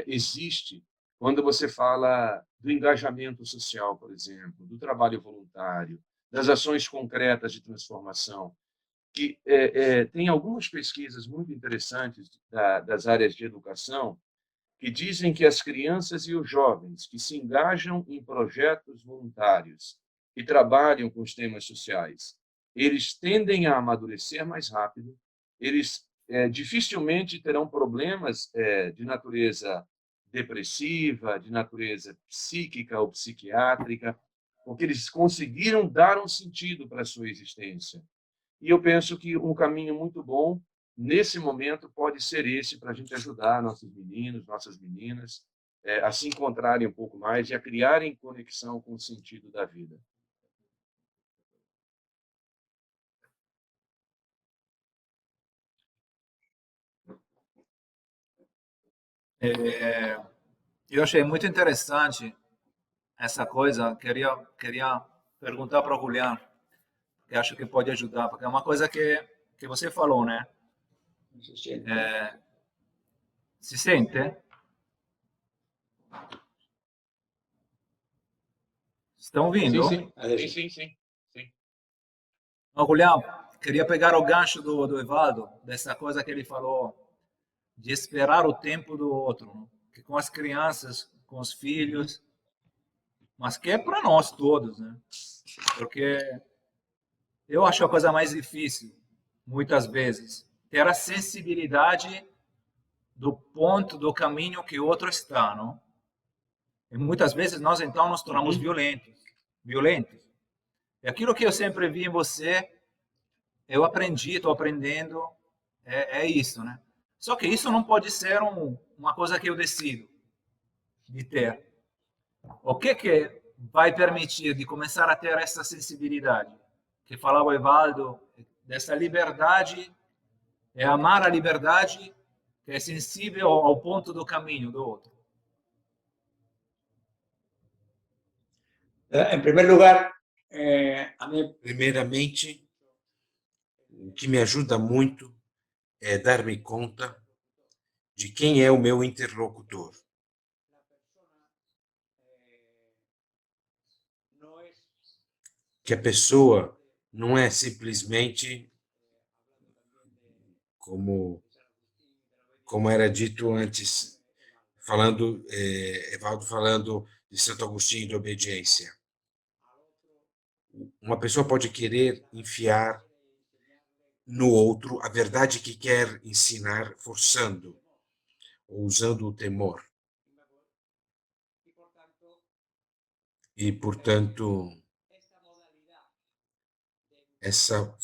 existe quando você fala do engajamento social, por exemplo, do trabalho voluntário, das ações concretas de transformação, que tem algumas pesquisas muito interessantes das áreas de educação que dizem que as crianças e os jovens que se engajam em projetos voluntários e trabalham com os temas sociais, eles tendem a amadurecer mais rápido, eles dificilmente terão problemas de natureza depressiva, de natureza psíquica ou psiquiátrica, porque eles conseguiram dar um sentido para a sua existência. E eu penso que um caminho muito bom, nesse momento, pode ser esse, para a gente ajudar nossos meninos, nossas meninas, a se encontrarem um pouco mais e a criarem conexão com o sentido da vida. Eu achei muito interessante essa coisa. Queria perguntar para o Julián, que acho que pode ajudar, porque é uma coisa que você falou, né? Se siente. Se sente? Estão ouvindo? Sim. Não, Julián, queria pegar o gancho do Evaldo, dessa coisa que ele falou, de esperar o tempo do outro, que com as crianças, com os filhos, mas que é para nós todos, né? Porque eu acho a coisa mais difícil, muitas vezes, ter a sensibilidade do ponto, do caminho que o outro está, não? E muitas vezes nós, então, nos tornamos violentos. E aquilo que eu sempre vi em você, eu aprendi, estou aprendendo, é isso, né? Só que isso não pode ser uma coisa que eu decido de ter. O que vai permitir de começar a ter essa sensibilidade? Que falava o Evaldo, dessa liberdade, é amar a liberdade, que é sensível ao ponto do caminho do outro. En primer lugar, a mí Primeiramente, o que me ajuda muito é dar-me conta de quem é o meu interlocutor. Que a pessoa não é simplesmente, como era dito antes, Evaldo falando de Santo Agostinho de obediência. Uma pessoa pode querer enfiar no outro a verdade que quer ensinar, forçando ou usando o temor. E, portanto, essa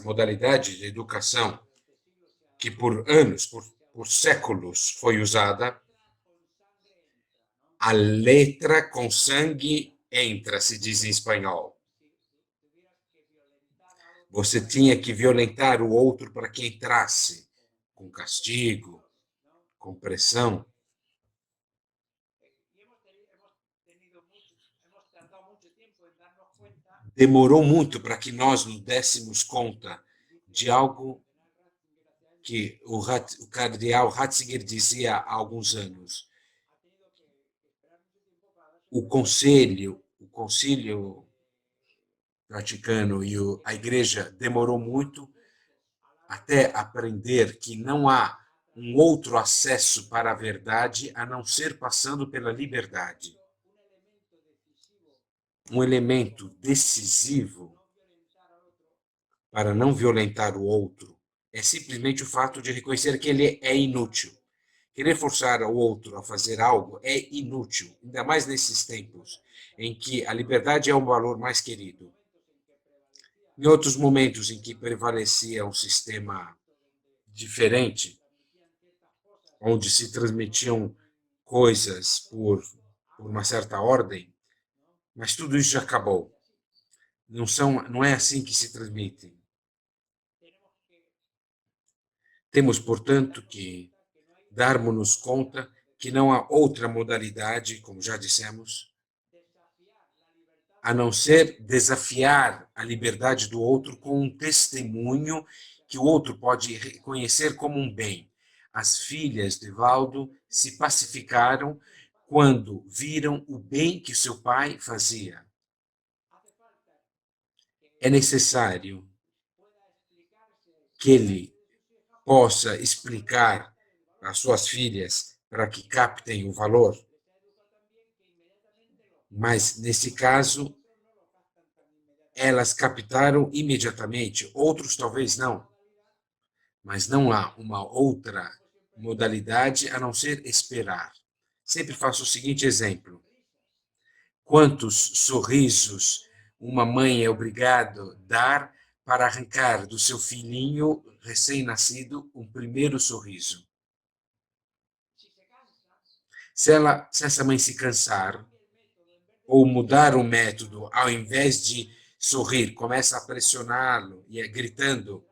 modalidade de educação que por anos, por séculos foi usada, a letra com sangue entra, se diz em espanhol. Você tinha que violentar o outro para que entrasse, com castigo, com pressão. Demorou muito para que nós nos dessemos conta de algo que o cardeal Ratzinger dizia há alguns anos. O concílio Vaticano e a Igreja demorou muito até aprender que não há um outro acesso para a verdade a não ser passando pela liberdade. Um elemento decisivo para não violentar o outro é simplesmente o fato de reconhecer que ele é inútil. Querer forçar o outro a fazer algo é inútil, ainda mais nesses tempos em que a liberdade é o valor mais querido. Em outros momentos em que prevalecia um sistema diferente, onde se transmitiam coisas por uma certa ordem, mas tudo isso já acabou. Não é assim que se transmite. Temos, portanto, que darmos-nos conta que não há outra modalidade, como já dissemos, a não ser desafiar a liberdade do outro com um testemunho que o outro pode reconhecer como um bem. As filhas de Evaldo se pacificaram quando viram o bem que seu pai fazia. É necessário que ele possa explicar às suas filhas para que captem o valor. Mas, nesse caso, elas captaram imediatamente, outros talvez não. Mas não há uma outra modalidade a não ser esperar. Sempre faço o seguinte exemplo. Quantos sorrisos uma mãe é obrigada a dar para arrancar do seu filhinho recém-nascido um primeiro sorriso? Se essa mãe se cansar, ou mudar o método, ao invés de sorrir, começa a pressioná-lo e gritando,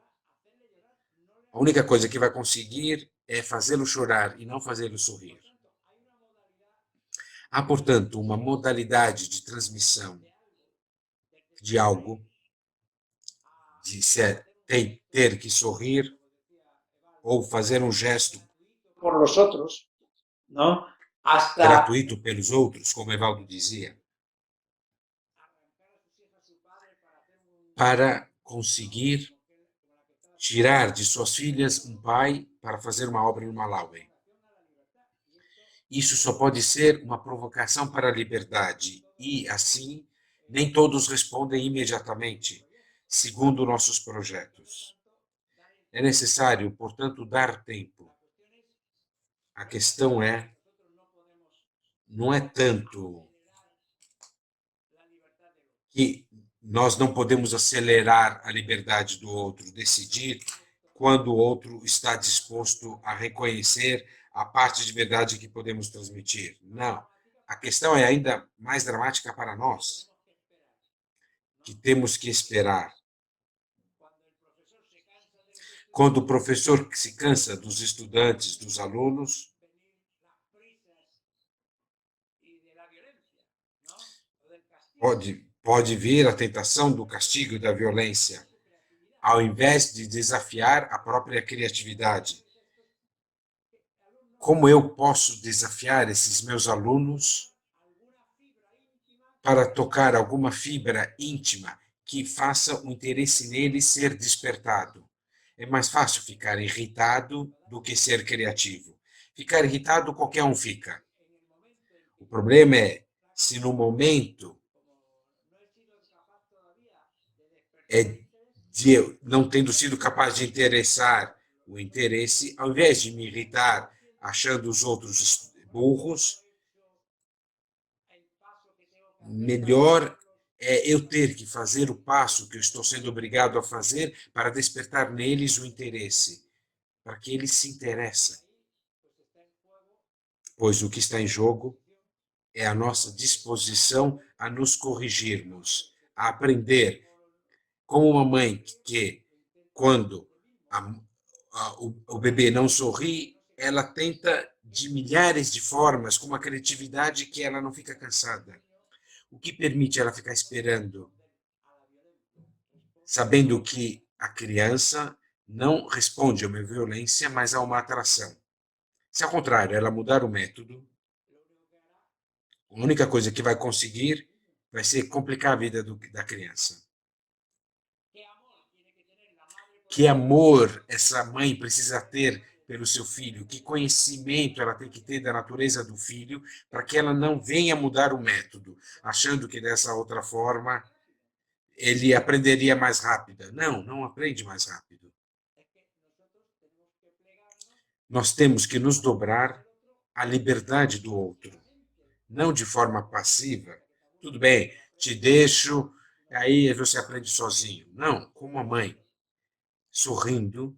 a única coisa que vai conseguir é fazê-lo chorar e não fazê-lo sorrir. Há, portanto, uma modalidade de transmissão de algo, de ter que sorrir ou fazer um gesto por los otros, ¿no? Hasta gratuito pelos outros, como Evaldo dizia, para conseguir tirar de suas filhas um pai para fazer uma obra em Malawi. Isso só pode ser uma provocação para a liberdade e, assim, nem todos respondem imediatamente, segundo nossos projetos. É necessário, portanto, dar tempo. A questão não é tanto que nós não podemos acelerar a liberdade do outro, decidir quando o outro está disposto a reconhecer a parte de verdade que podemos transmitir. Não. A questão é ainda mais dramática para nós, que temos que esperar. Quando o professor se cansa dos estudantes, dos alunos, pode vir a tentação do castigo e da violência, ao invés de desafiar a própria criatividade. Como eu posso desafiar esses meus alunos para tocar alguma fibra íntima que faça o interesse neles ser despertado? É mais fácil ficar irritado do que ser criativo. Ficar irritado qualquer um fica. O problema é se no momento de eu não tendo sido capaz de interessar o interesse, ao invés de me irritar achando os outros burros, melhor é eu ter que fazer o passo que eu estou sendo obrigado a fazer para despertar neles o interesse, para que eles se interessem. Pois o que está em jogo é a nossa disposição a nos corrigirmos, a aprender, como uma mãe que, quando o bebê não sorri, ela tenta de milhares de formas, com uma criatividade que ela não fica cansada. O que permite ela ficar esperando, sabendo que a criança não responde a uma violência, mas a uma atração. Se ao contrário, ela mudar o método, a única coisa que vai conseguir vai ser complicar a vida da criança. Que amor essa mãe precisa ter pelo seu filho, que conhecimento ela tem que ter da natureza do filho, para que ela não venha mudar o método, achando que dessa outra forma ele aprenderia mais rápido. Não, não aprende mais rápido. Nós temos que nos dobrar à liberdade do outro, não de forma passiva. Tudo bem, te deixo, aí você aprende sozinho. Não, como a mãe, sorrindo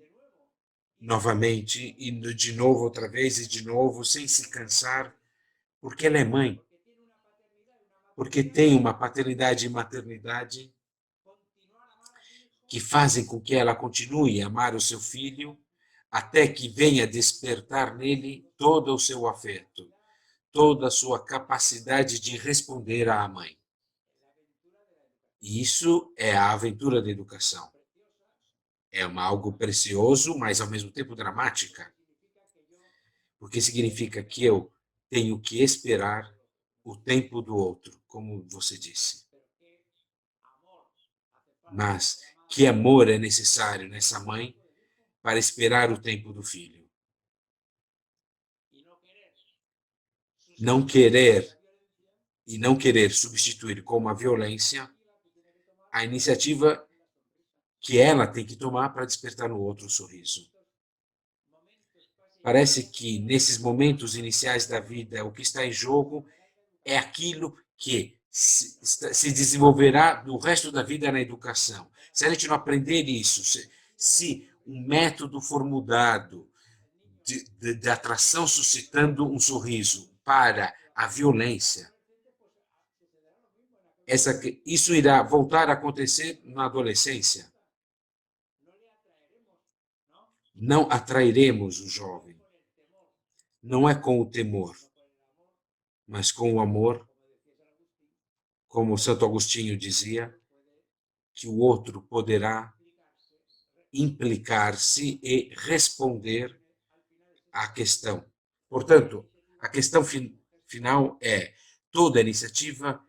novamente, e de novo, outra vez, e de novo, sem se cansar, porque ela é mãe, porque tem uma paternidade e maternidade que fazem com que ela continue a amar o seu filho, até que venha despertar nele todo o seu afeto, toda a sua capacidade de responder à mãe. E isso é a aventura da educação. É algo precioso, mas ao mesmo tempo dramática, porque significa que eu tenho que esperar o tempo do outro, como você disse. Mas que amor é necessário nessa mãe para esperar o tempo do filho? Não querer e não querer substituir com a violência a iniciativa que ela tem que tomar para despertar no outro o sorriso. Parece que nesses momentos iniciais da vida, o que está em jogo é aquilo que se desenvolverá no resto da vida na educação. Se a gente não aprender isso, se um método for mudado de atração suscitando um sorriso para a violência, isso irá voltar a acontecer na adolescência. Não atrairemos o jovem. Não é com o temor, mas com o amor, como Santo Agostinho dizia, que o outro poderá implicar-se e responder à questão. Portanto, a questão final é: toda iniciativa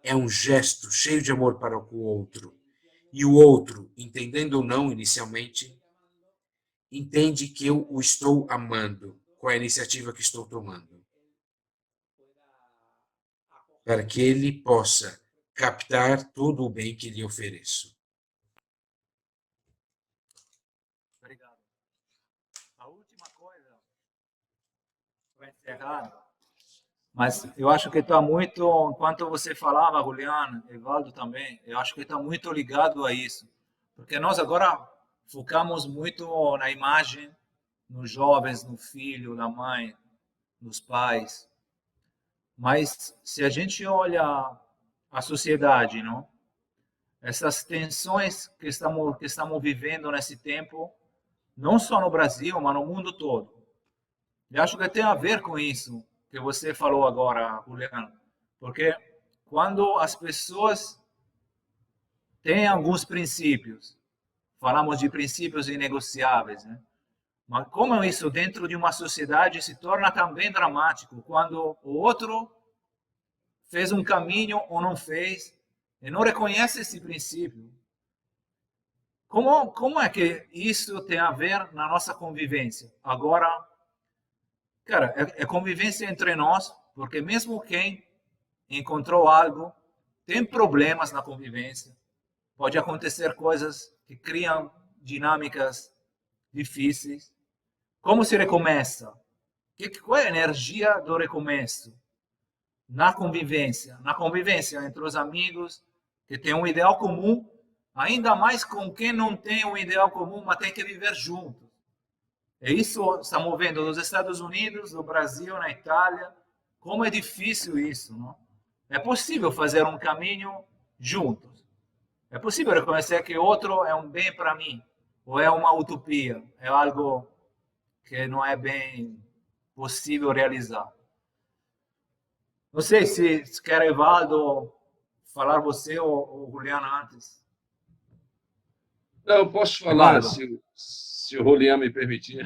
é um gesto cheio de amor para o outro. E o outro, entendendo ou não inicialmente, entende que eu o estou amando com a iniciativa que estou tomando, para que ele possa captar todo o bem que lhe ofereço. última coisa, para encerrar, mas eu acho que está muito, enquanto você falava, Juliana, Evaldo também, eu acho que está muito ligado a isso. Porque nós agora focamos muito na imagem, nos jovens, no filho, na mãe, nos pais. Mas se a gente olha a sociedade, não? Essas tensões que estamos vivendo nesse tempo, não só no Brasil, mas no mundo todo. Eu acho que tem a ver com isso que você falou agora, Juliano, porque quando as pessoas têm alguns princípios, falamos de princípios inegociáveis, né? Mas como isso dentro de uma sociedade se torna também dramático quando o outro fez um caminho ou não fez e não reconhece esse princípio? Como é que isso tem a ver na nossa convivência? Agora, cara, é convivência entre nós, porque mesmo quem encontrou algo tem problemas na convivência. Pode acontecer coisas que criam dinâmicas difíceis. Como se recomeça? Qual é a energia do recomeço? Na convivência entre os amigos que têm um ideal comum, ainda mais com quem não tem um ideal comum, mas tem que viver juntos. É isso estamos vendo nos Estados Unidos, no Brasil, na Itália. Como é difícil isso, não? É possível fazer um caminho juntos. É possível reconhecer que outro é um bem para mim, ou é uma utopia, é algo que não é bem possível realizar. Não sei se quer, Evaldo, falar você ou Juliana antes. Não, eu posso falar, Evaldo. se o Julián me permitir.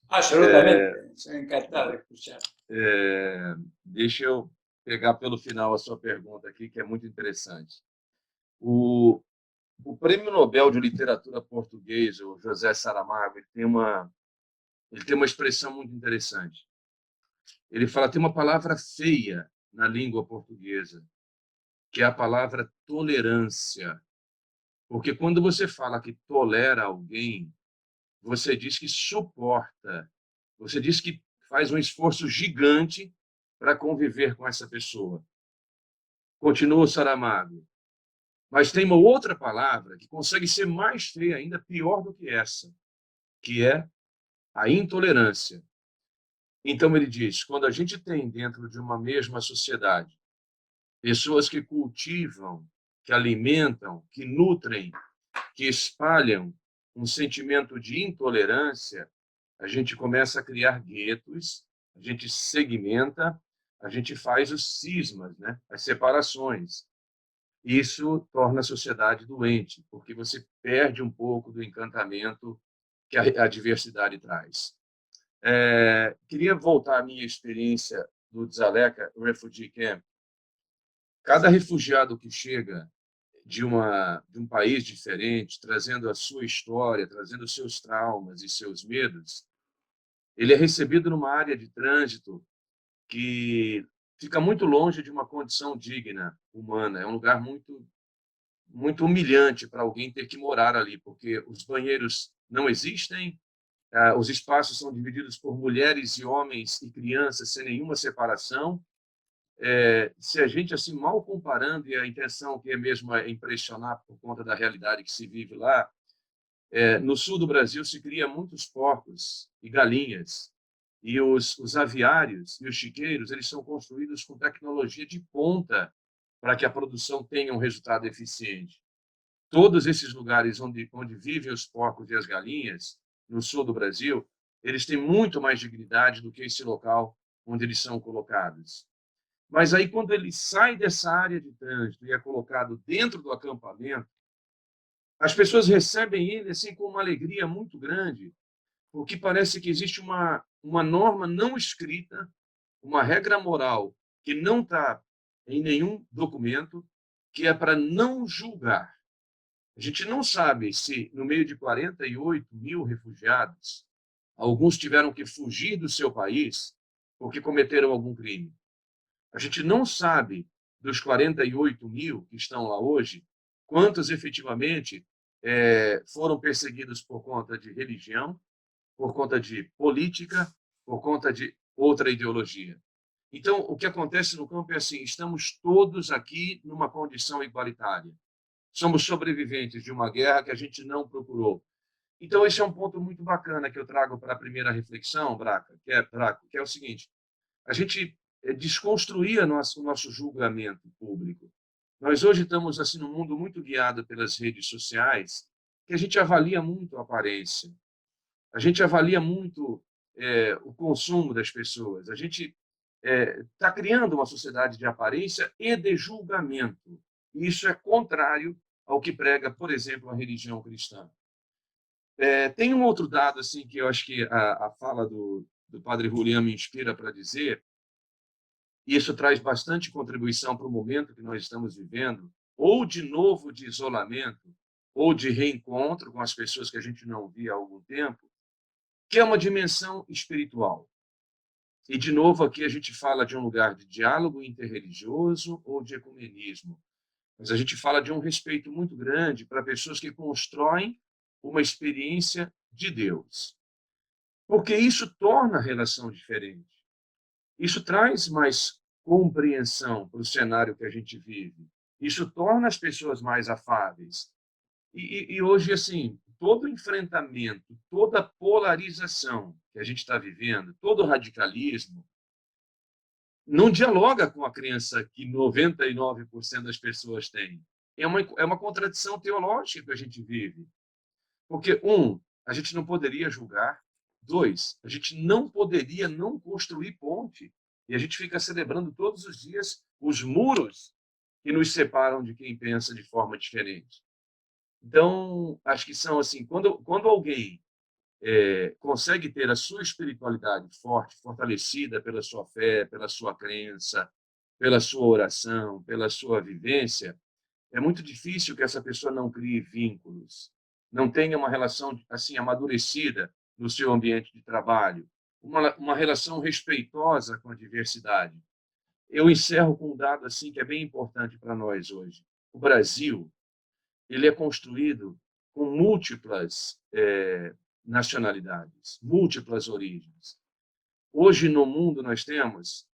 Absolutamente, soy encantado de escuchar. Deixa eu pegar pelo final a sua pergunta aqui, que é muito interessante. O Prêmio Nobel de Literatura Português, o José Saramago, ele tem uma expressão muito interessante. Ele fala, tem uma palavra feia na língua portuguesa, que é a palavra tolerância. Porque quando você fala que tolera alguém, você diz que suporta, você diz que faz um esforço gigante para conviver com essa pessoa. Continua o Saramago. Mas tem uma outra palavra que consegue ser mais feia ainda, pior do que essa, que é a intolerância. Então ele diz, quando a gente tem dentro de uma mesma sociedade pessoas que cultivam, que alimentam, que nutrem, que espalham um sentimento de intolerância, a gente começa a criar guetos, a gente segmenta, a gente faz os cismas, né? As separações. Isso torna a sociedade doente, porque você perde um pouco do encantamento que a diversidade traz. Queria voltar à minha experiência do Dzaleka Refugee Camp. Cada refugiado que chega de um país diferente, trazendo a sua história, trazendo os seus traumas e seus medos, ele é recebido numa área de trânsito que fica muito longe de uma condição digna, humana. É um lugar muito, muito humilhante para alguém ter que morar ali, porque os banheiros não existem, os espaços são divididos por mulheres e homens e crianças sem nenhuma separação. Se a gente, assim, mal comparando, e a intenção que é mesmo impressionar por conta da realidade que se vive lá, no sul do Brasil se cria muitos porcos e galinhas, e os aviários e os chiqueiros, eles são construídos com tecnologia de ponta para que a produção tenha um resultado eficiente. Todos esses lugares onde vivem os porcos e as galinhas, no sul do Brasil, eles têm muito mais dignidade do que esse local onde eles são colocados. Mas aí, quando ele sai dessa área de trânsito e é colocado dentro do acampamento, as pessoas recebem ele assim com uma alegria muito grande, porque parece que existe uma norma não escrita, uma regra moral que não está em nenhum documento, que é para não julgar. A gente não sabe se, no meio de 48 mil refugiados, alguns tiveram que fugir do seu país porque cometeram algum crime. A gente não sabe, dos 48 mil que estão lá hoje, quantos efetivamente foram perseguidos por conta de religião, por conta de política, por conta de outra ideologia. Então, o que acontece no campo é assim, estamos todos aqui numa condição igualitária. Somos sobreviventes de uma guerra que a gente não procurou. Então, esse é um ponto muito bacana que eu trago para a primeira reflexão, Braco, que é o seguinte: a gente desconstruir o nosso julgamento público. Nós hoje estamos assim num mundo muito guiado pelas redes sociais, que a gente avalia muito a aparência, a gente avalia muito o consumo das pessoas, a gente está criando uma sociedade de aparência e de julgamento. E isso é contrário ao que prega, por exemplo, a religião cristã. Tem um outro dado assim que eu acho que a fala do padre Julián me inspira para dizer, e isso traz bastante contribuição para o momento que nós estamos vivendo, ou de novo de isolamento, ou de reencontro com as pessoas que a gente não via há algum tempo, que é uma dimensão espiritual. E, de novo, aqui a gente fala de um lugar de diálogo interreligioso ou de ecumenismo, mas a gente fala de um respeito muito grande para pessoas que constroem uma experiência de Deus. Porque isso torna a relação diferente. Isso traz mais compreensão para o cenário que a gente vive. Isso torna as pessoas mais afáveis. E hoje, assim, todo enfrentamento, toda polarização que a gente está vivendo, todo radicalismo, não dialoga com a crença que 99% das pessoas têm. É uma contradição teológica que a gente vive. Porque, a gente não poderia julgar. 2, a gente não poderia não construir ponte. E a gente fica celebrando todos os dias os muros que nos separam de quem pensa de forma diferente. Então, acho que são assim, quando alguém consegue ter a sua espiritualidade forte, fortalecida pela sua fé, pela sua crença, pela sua oração, pela sua vivência, é muito difícil que essa pessoa não crie vínculos, não tenha uma relação assim amadurecida no seu ambiente de trabalho, uma relação respeitosa com a diversidade. Eu encerro com um dado assim que é bem importante para nós hoje. O Brasil, ele é construído com múltiplas nacionalidades, múltiplas origens. Hoje no mundo nós temos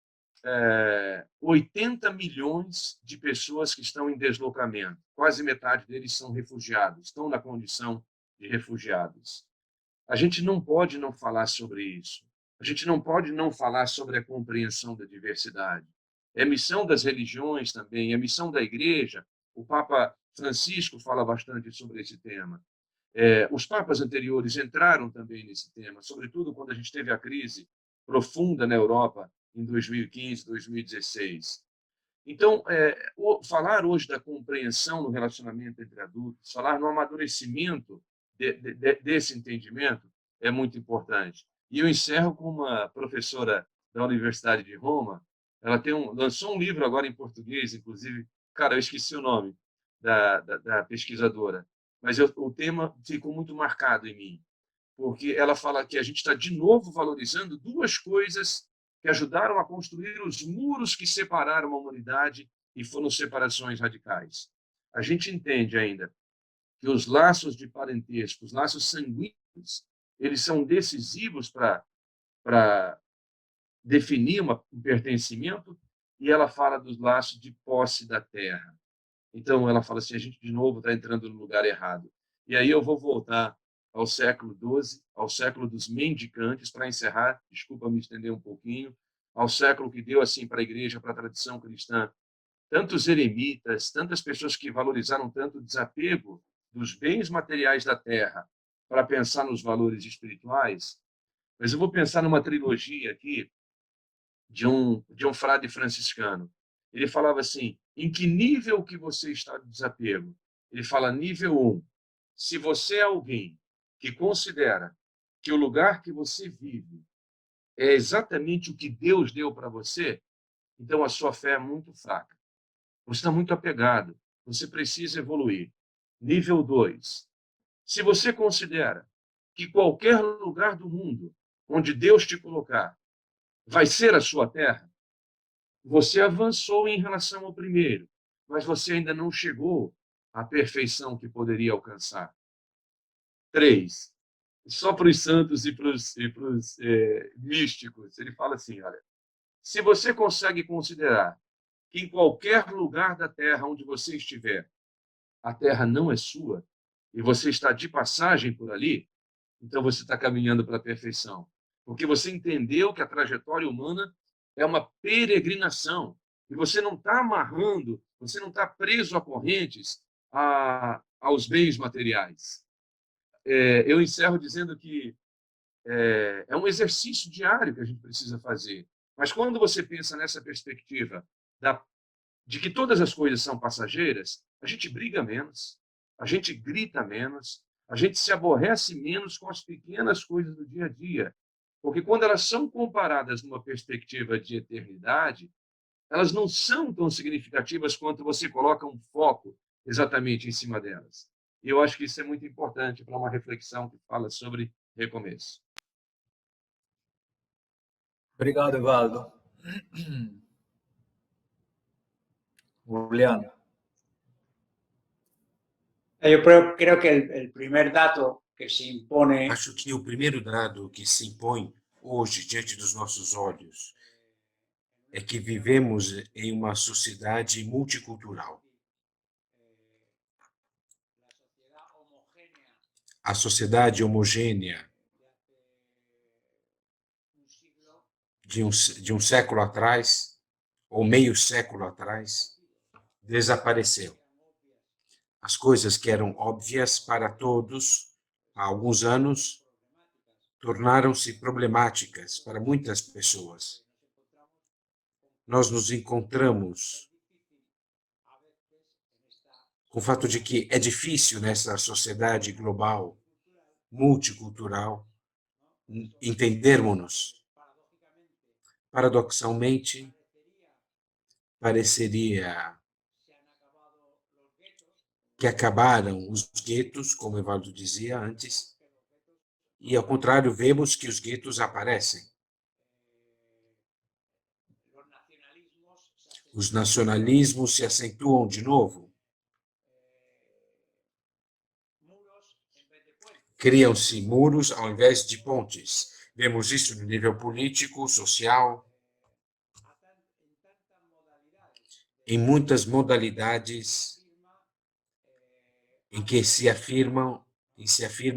80 milhões de pessoas que estão em deslocamento. Quase metade deles são refugiados, estão na condição de refugiados. A gente não pode não falar sobre isso. A gente não pode não falar sobre a compreensão da diversidade. É missão das religiões também, é missão da igreja. O Papa Francisco fala bastante sobre esse tema. Os papas anteriores entraram também nesse tema, sobretudo quando a gente teve a crise profunda na Europa em 2015, 2016. Então, falar hoje da compreensão no relacionamento entre adultos, falar no amadurecimento desse entendimento é muito importante. E eu encerro com uma professora da Universidade de Roma. Ela lançou um livro agora em português, inclusive, cara, eu esqueci o nome da pesquisadora, mas o tema ficou muito marcado em mim, porque ela fala que a gente está de novo valorizando duas coisas que ajudaram a construir os muros que separaram a humanidade e foram separações radicais. A gente entende ainda que os laços de parentesco, os laços sanguíneos, eles são decisivos para definir um pertencimento, e ela fala dos laços de posse da terra. Então, ela fala assim, a gente, de novo, está entrando no lugar errado. E aí eu vou voltar ao século XII, ao século dos mendicantes, para encerrar, desculpa me estender um pouquinho, ao século que deu assim para a igreja, para a tradição cristã, tantos eremitas, tantas pessoas que valorizaram tanto o desapego dos bens materiais da terra para pensar nos valores espirituais. Mas eu vou pensar numa trilogia aqui de um frade franciscano. Ele falava assim, em que nível que você está de desapego? Ele fala, nível 1. Se você é alguém que considera que o lugar que você vive é exatamente o que Deus deu para você, então a sua fé é muito fraca. Você está muito apegado. Você precisa evoluir. Nível 2. Se você considera que qualquer lugar do mundo onde Deus te colocar vai ser a sua terra, você avançou em relação ao primeiro, mas você ainda não chegou à perfeição que poderia alcançar. 3. só para os santos e para os místicos. Ele fala assim, olha, se você consegue considerar que em qualquer lugar da Terra onde você estiver, a Terra não é sua, e você está de passagem por ali, então você está caminhando para a perfeição. Porque você entendeu que a trajetória humana é uma peregrinação. E você não está amarrando, você não está preso a correntes aos bens materiais. Eu encerro dizendo que é um exercício diário que a gente precisa fazer. Mas quando você pensa nessa perspectiva de que todas as coisas são passageiras, a gente briga menos, a gente grita menos, a gente se aborrece menos com as pequenas coisas do dia a dia. Porque quando elas são comparadas numa perspectiva de eternidade, elas não são tão significativas quanto você coloca um foco exatamente em cima delas. E eu acho que isso é muito importante para uma reflexão que fala sobre recomeço. Obrigado, Evaldo. Juliano. Yo creo que el primer dato que se impone Acho que o primeiro dado que se impõe hoje diante dos nossos olhos é que vivemos em uma sociedade multicultural. A sociedade homogênea de um século atrás, ou meio século atrás, desapareceu. As coisas que eram óbvias para todos há alguns anos tornaram-se problemáticas para muitas pessoas. Nós nos encontramos com o fato de que é difícil nessa sociedade global, multicultural, entendermos-nos. Paradoxalmente, pareceria que acabaram os guetos, como Evaldo dizia antes, e, ao contrário, vemos que os guetos aparecem. Os nacionalismos se acentuam de novo. Criam-se muros ao invés de pontes. Vemos isso no nível político, social, em muitas modalidades em que se afirma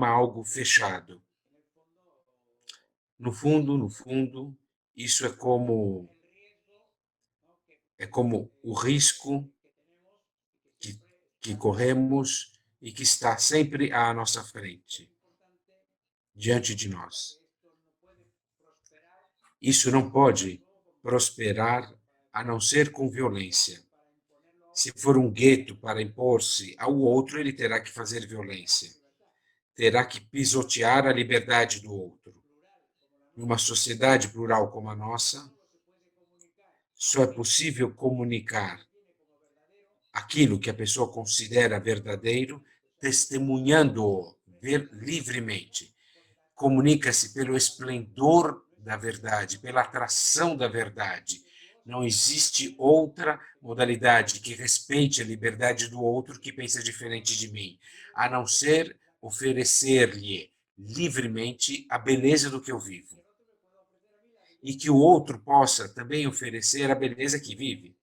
algo fechado. No fundo, isso é como o risco que corremos e que está sempre à nossa frente, diante de nós. Isso não pode prosperar a não ser com violência. Se for um gueto para impor-se ao outro, ele terá que fazer violência. Terá que pisotear a liberdade do outro. Numa sociedade plural como a nossa, só é possível comunicar aquilo que a pessoa considera verdadeiro, testemunhando-o livremente. Comunica-se pelo esplendor da verdade, pela atração da verdade. Não existe outra modalidade que respeite a liberdade do outro que pensa diferente de mim, a não ser oferecer-lhe livremente a beleza do que eu vivo. E que o outro possa também oferecer a beleza que vive.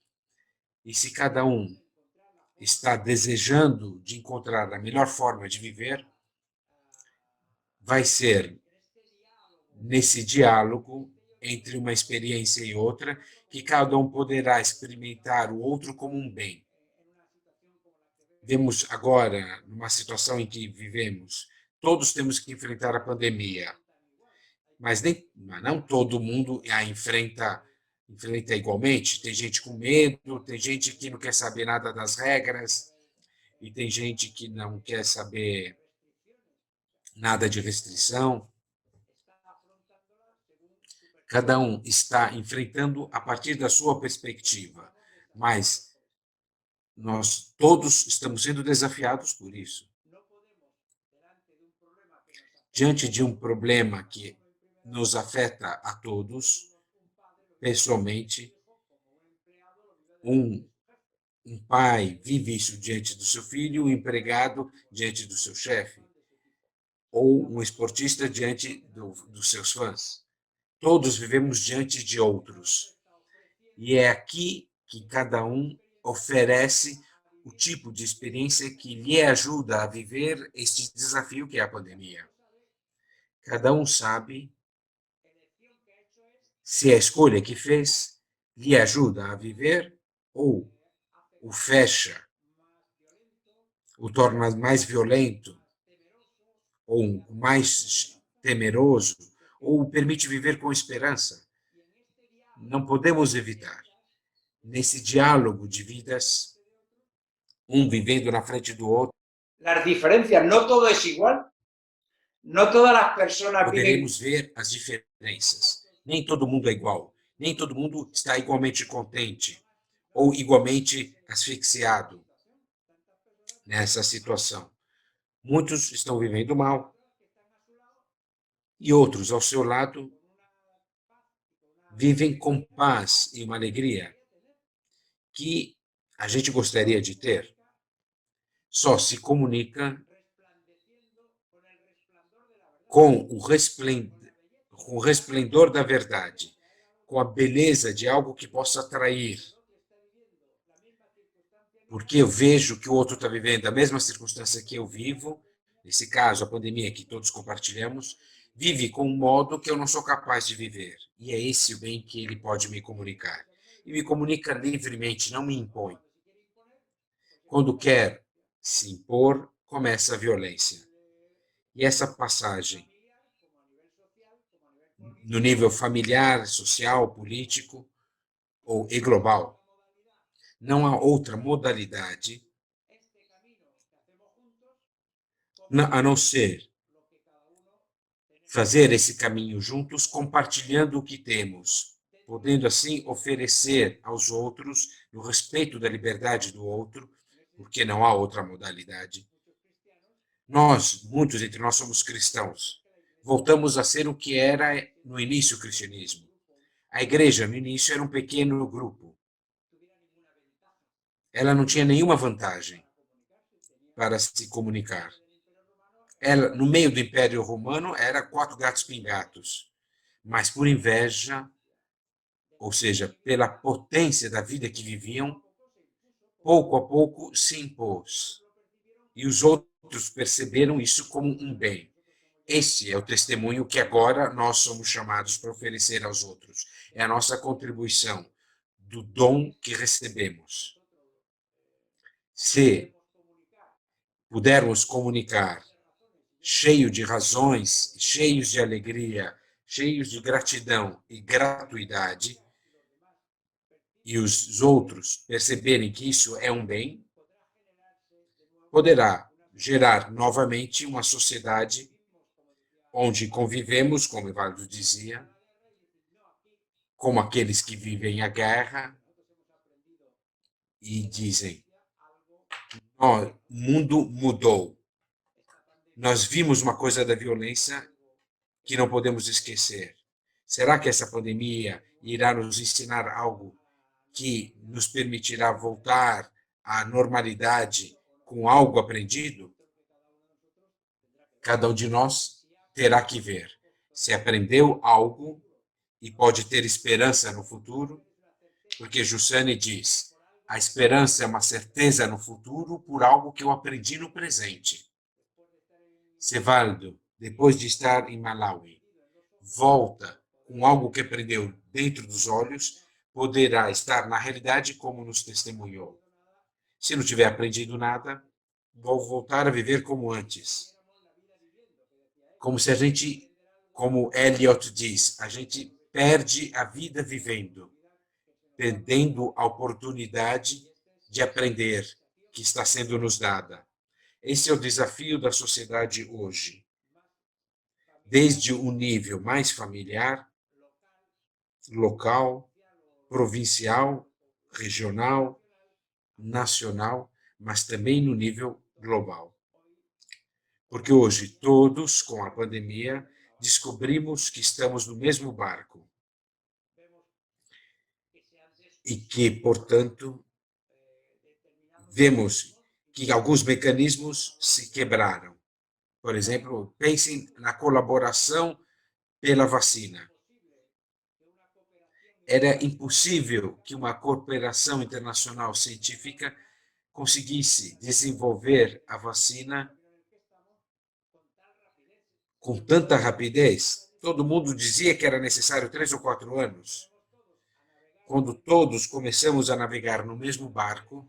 E se cada um está desejando de encontrar a melhor forma de viver, vai ser nesse diálogo entre uma experiência e outra que cada um poderá experimentar o outro como um bem. Vemos agora, numa situação em que vivemos, todos temos que enfrentar a pandemia, mas não todo mundo a enfrenta igualmente. Tem gente com medo, tem gente que não quer saber nada das regras, e tem gente que não quer saber nada de restrição. Cada um está enfrentando a partir da sua perspectiva, mas nós todos estamos sendo desafiados por isso. Diante de um problema que nos afeta a todos, pessoalmente, um pai vive isso diante do seu filho, um empregado diante do seu chefe. ou um esportista diante dos seus fãs. Todos vivemos diante de outros. E é aqui que cada um oferece o tipo de experiência que lhe ajuda a viver este desafio que é a pandemia. Cada um sabe se a escolha que fez lhe ajuda a viver ou o fecha, o torna mais violento, ou mais temeroso, ou o permite viver com esperança. Não podemos evitar, nesse diálogo de vidas, um vivendo na frente do outro, Las diferencias, no todo es igual, no todas las personas viven. poderemos ver as diferenças. Nem todo mundo é igual, nem todo mundo está igualmente contente ou igualmente asfixiado nessa situação. Muitos estão vivendo mal e outros, ao seu lado, vivem com paz e uma alegria que a gente gostaria de ter. Só se comunica com o resplendor da verdade, com a beleza de algo que possa atrair. Porque eu vejo que o outro está vivendo a mesma circunstância que eu vivo, nesse caso, a pandemia que todos compartilhamos, vive com um modo que eu não sou capaz de viver. E é esse o bem que ele pode me comunicar. E me comunica livremente, não me impõe. Quando quer se impor, começa a violência. E essa passagem, no nível familiar, social, político e global, não há outra modalidade a não ser fazer esse caminho juntos, compartilhando o que temos, podendo assim oferecer aos outros, no respeito da liberdade do outro, porque não há outra modalidade. Nós, muitos entre nós, somos cristãos. Voltamos a ser o que era no início o cristianismo. A igreja, no início, era um pequeno grupo. Ela não tinha nenhuma vantagem para se comunicar. Ela, no meio do Império Romano, era 4 gatos pingatos. Mas por inveja, ou seja, pela potência da vida que viviam, pouco a pouco se impôs. E os outros perceberam isso como um bem. Esse é o testemunho que agora nós somos chamados para oferecer aos outros. É a nossa contribuição do dom que recebemos. Se pudermos comunicar cheio de razões, cheios de alegria, cheios de gratidão e gratuidade, e os outros perceberem que isso é um bem, poderá gerar novamente uma sociedade onde convivemos, como Evaldo dizia, como aqueles que vivem a guerra e dizem: o mundo mudou. Nós vimos uma coisa da violência que não podemos esquecer. Será que essa pandemia irá nos ensinar algo que nos permitirá voltar à normalidade com algo aprendido? Cada um de nós terá que ver se aprendeu algo e pode ter esperança no futuro, porque Jussane diz: a esperança é uma certeza no futuro por algo que eu aprendi no presente. Sevaldo, depois de estar em Malawi, volta com algo que aprendeu dentro dos olhos, poderá estar na realidade como nos testemunhou. Se não tiver aprendido nada, vou voltar a viver como antes. Como se a gente, como Eliot diz, a gente perde a vida vivendo, perdendo a oportunidade de aprender que está sendo nos dada. Esse é o desafio da sociedade hoje. Desde o nível mais familiar, local, provincial, regional, nacional, mas também no nível global. Porque hoje todos, com a pandemia, descobrimos que estamos no mesmo barco e que, portanto, vemos que alguns mecanismos se quebraram Por exemplo, pensem na colaboração pela vacina. Era impossível que uma cooperação internacional científica conseguisse desenvolver a vacina com tanta rapidez. Todo mundo dizia que era necessário 3 ou 4 anos. Quando todos começamos a navegar no mesmo barco,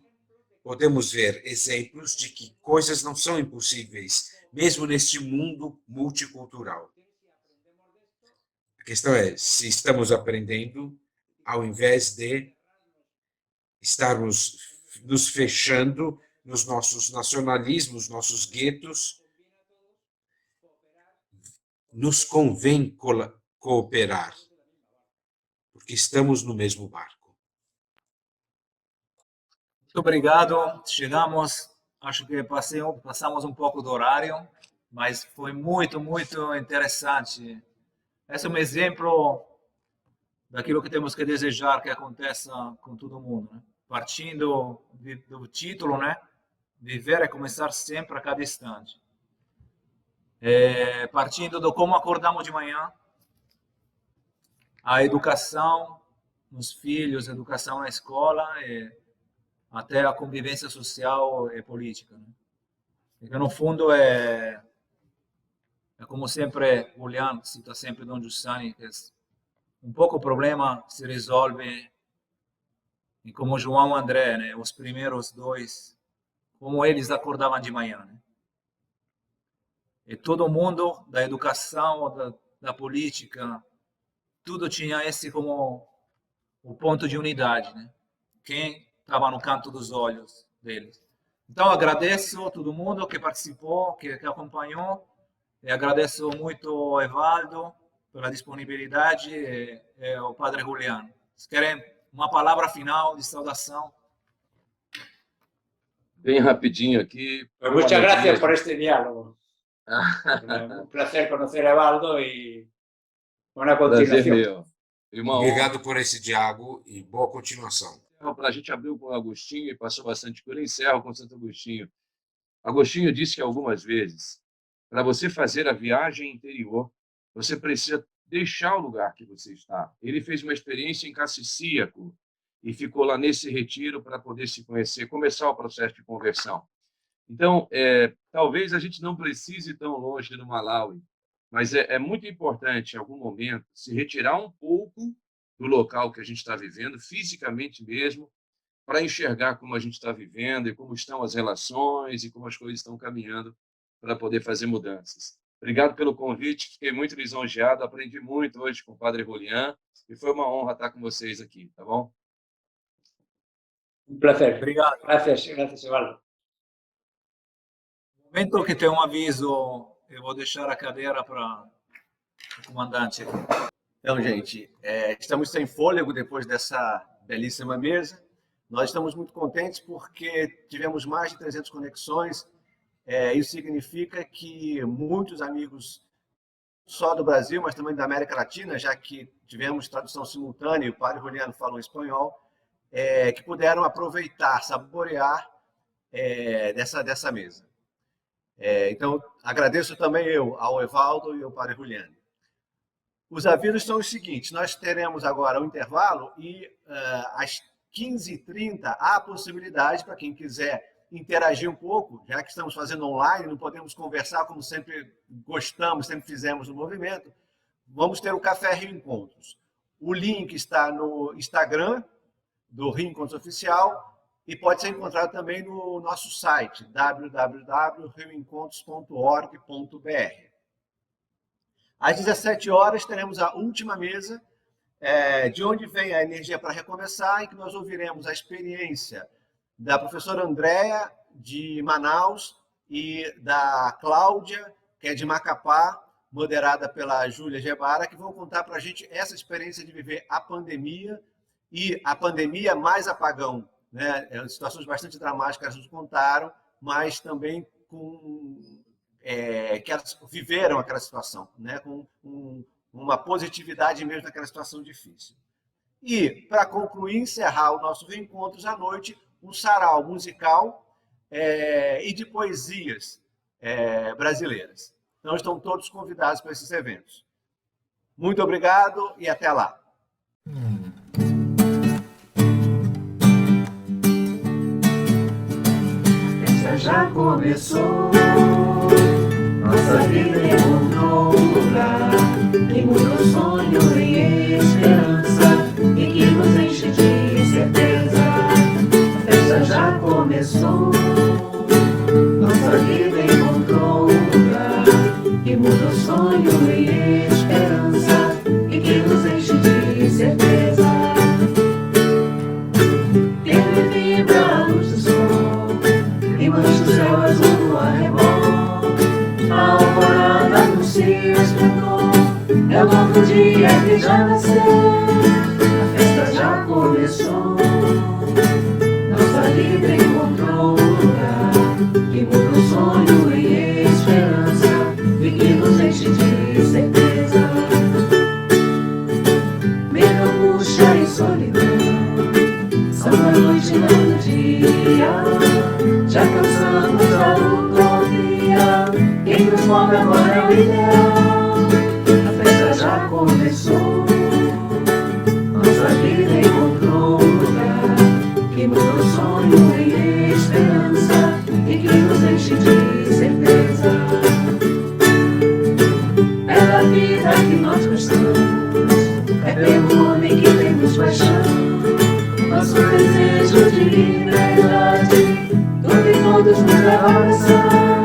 podemos ver exemplos de que coisas não são impossíveis, mesmo neste mundo multicultural. A questão é se estamos aprendendo, ao invés de estarmos nos fechando nos nossos nacionalismos, nossos guetos. Nos convém cooperar, porque estamos no mesmo barco. Muito obrigado. Chegamos, acho que passamos um pouco do horário, mas foi muito, muito interessante. Esse é um exemplo daquilo que temos que desejar que aconteça com todo mundo, né? Partindo do título, né? Viver é começar sempre a cada instante. Partindo do como acordamos de manhã, a educação nos filhos, a educação na escola, até a convivência social e política, né? Porque, no fundo, é como sempre, Julián cita sempre Don Giussani, que um pouco o problema se resolve em como João e André, né? Os primeiros dois, como eles acordavam de manhã, né? E todo mundo, da educação, da política, tudo tinha esse como o ponto de unidade, né? Quem estava no canto dos olhos deles. Então, agradeço a todo mundo que participou, que acompanhou, e agradeço muito ao Evaldo pela disponibilidade e ao Padre Julián. Vocês querem uma palavra final de saudação? Bem rapidinho aqui. Pues muchas gracias por este diálogo. Un placer conocer a Evaldo y buena Prazer continuación. meu. E uma honra. Obrigado por esse diálogo e boa continuação. Para a gente abriu com o Agostinho e passou bastante por encerro com Santo Agostinho. Agostinho disse que algumas vezes, para você fazer a viagem interior, você precisa deixar o lugar que você está. Ele fez uma experiência em Cassicíaco e ficou lá nesse retiro para poder se conhecer, começar o processo de conversão. Então, talvez a gente não precise ir tão longe no Malawi, mas é muito importante, em algum momento, se retirar um pouco do local que a gente está vivendo, fisicamente mesmo, para enxergar como a gente está vivendo e como estão as relações e como as coisas estão caminhando para poder fazer mudanças. Obrigado pelo convite, fiquei muito lisonjeado, aprendi muito hoje com o Padre Julián e foi uma honra estar com vocês aqui, tá bom? Un placer. Obrigado. Gracias, gracias, Evaldo. No momento que tem um aviso, eu vou deixar a cadeira para o comandante aqui. Então, gente, estamos sem fôlego depois dessa belíssima mesa. Nós estamos muito contentes porque tivemos mais de 300 conexões. Isso significa que muitos amigos, só do Brasil, mas também da América Latina, já que tivemos tradução simultânea, e o Padre Julián falou espanhol, que puderam aproveitar, saborear dessa mesa. Então, agradeço também eu ao Evaldo e ao Padre Julián. Os avisos são os seguintes: nós teremos agora um intervalo e às 15h30 há a possibilidade para quem quiser interagir um pouco, já que estamos fazendo online, não podemos conversar como sempre gostamos, sempre fizemos no movimento. Vamos ter o Café Rio Encontros. O link está no Instagram do Rio Encontros Oficial e pode ser encontrado também no nosso site, www.rioencontros.org.br. Às 17h teremos a última mesa, de onde vem a energia para recomeçar, em que nós ouviremos a experiência da professora Andréa, de Manaus, e da Cláudia, que é de Macapá, moderada pela Júlia Gebara, que vão contar para a gente essa experiência de viver a pandemia e a pandemia mais apagão, né? Situações bastante dramáticas que elas nos contaram, mas também que elas viveram aquela situação, né? Com uma positividade mesmo naquela situação difícil. E, para concluir, encerrar o nosso Reencontros à noite, um sarau musical e de poesias brasileiras. Então, estão todos convidados para esses eventos. Muito obrigado e até lá. Já começou, nossa vida encontrou um lugar que muda o sonho em esperança e que nos enche de certeza. A festa já começou, nossa vida encontrou um lugar que muda o sonho em esperança e que nos enche de certeza. Ele vibra a luz do sol e mancha o céu azul do arrebol. A alvorada anuncia esplendor, é o novo dia que já nasceu. A festa já começou, nossa vida encontrou um lugar que muda o sonho em esperança e que nos enche de certeza. Medo, angústia e solidão são a noite não do dia. Já cansamos da utopia, quem nos move agora é o ideal. A festa já começou, nossa vida encontrou um lugar que muda o sonho em esperança e que nos enche de certeza. Pela vida que nós gostamos, é pelo homem que temos paixão. Nosso desejo de liberdade, tudo e todos nos leva a oração.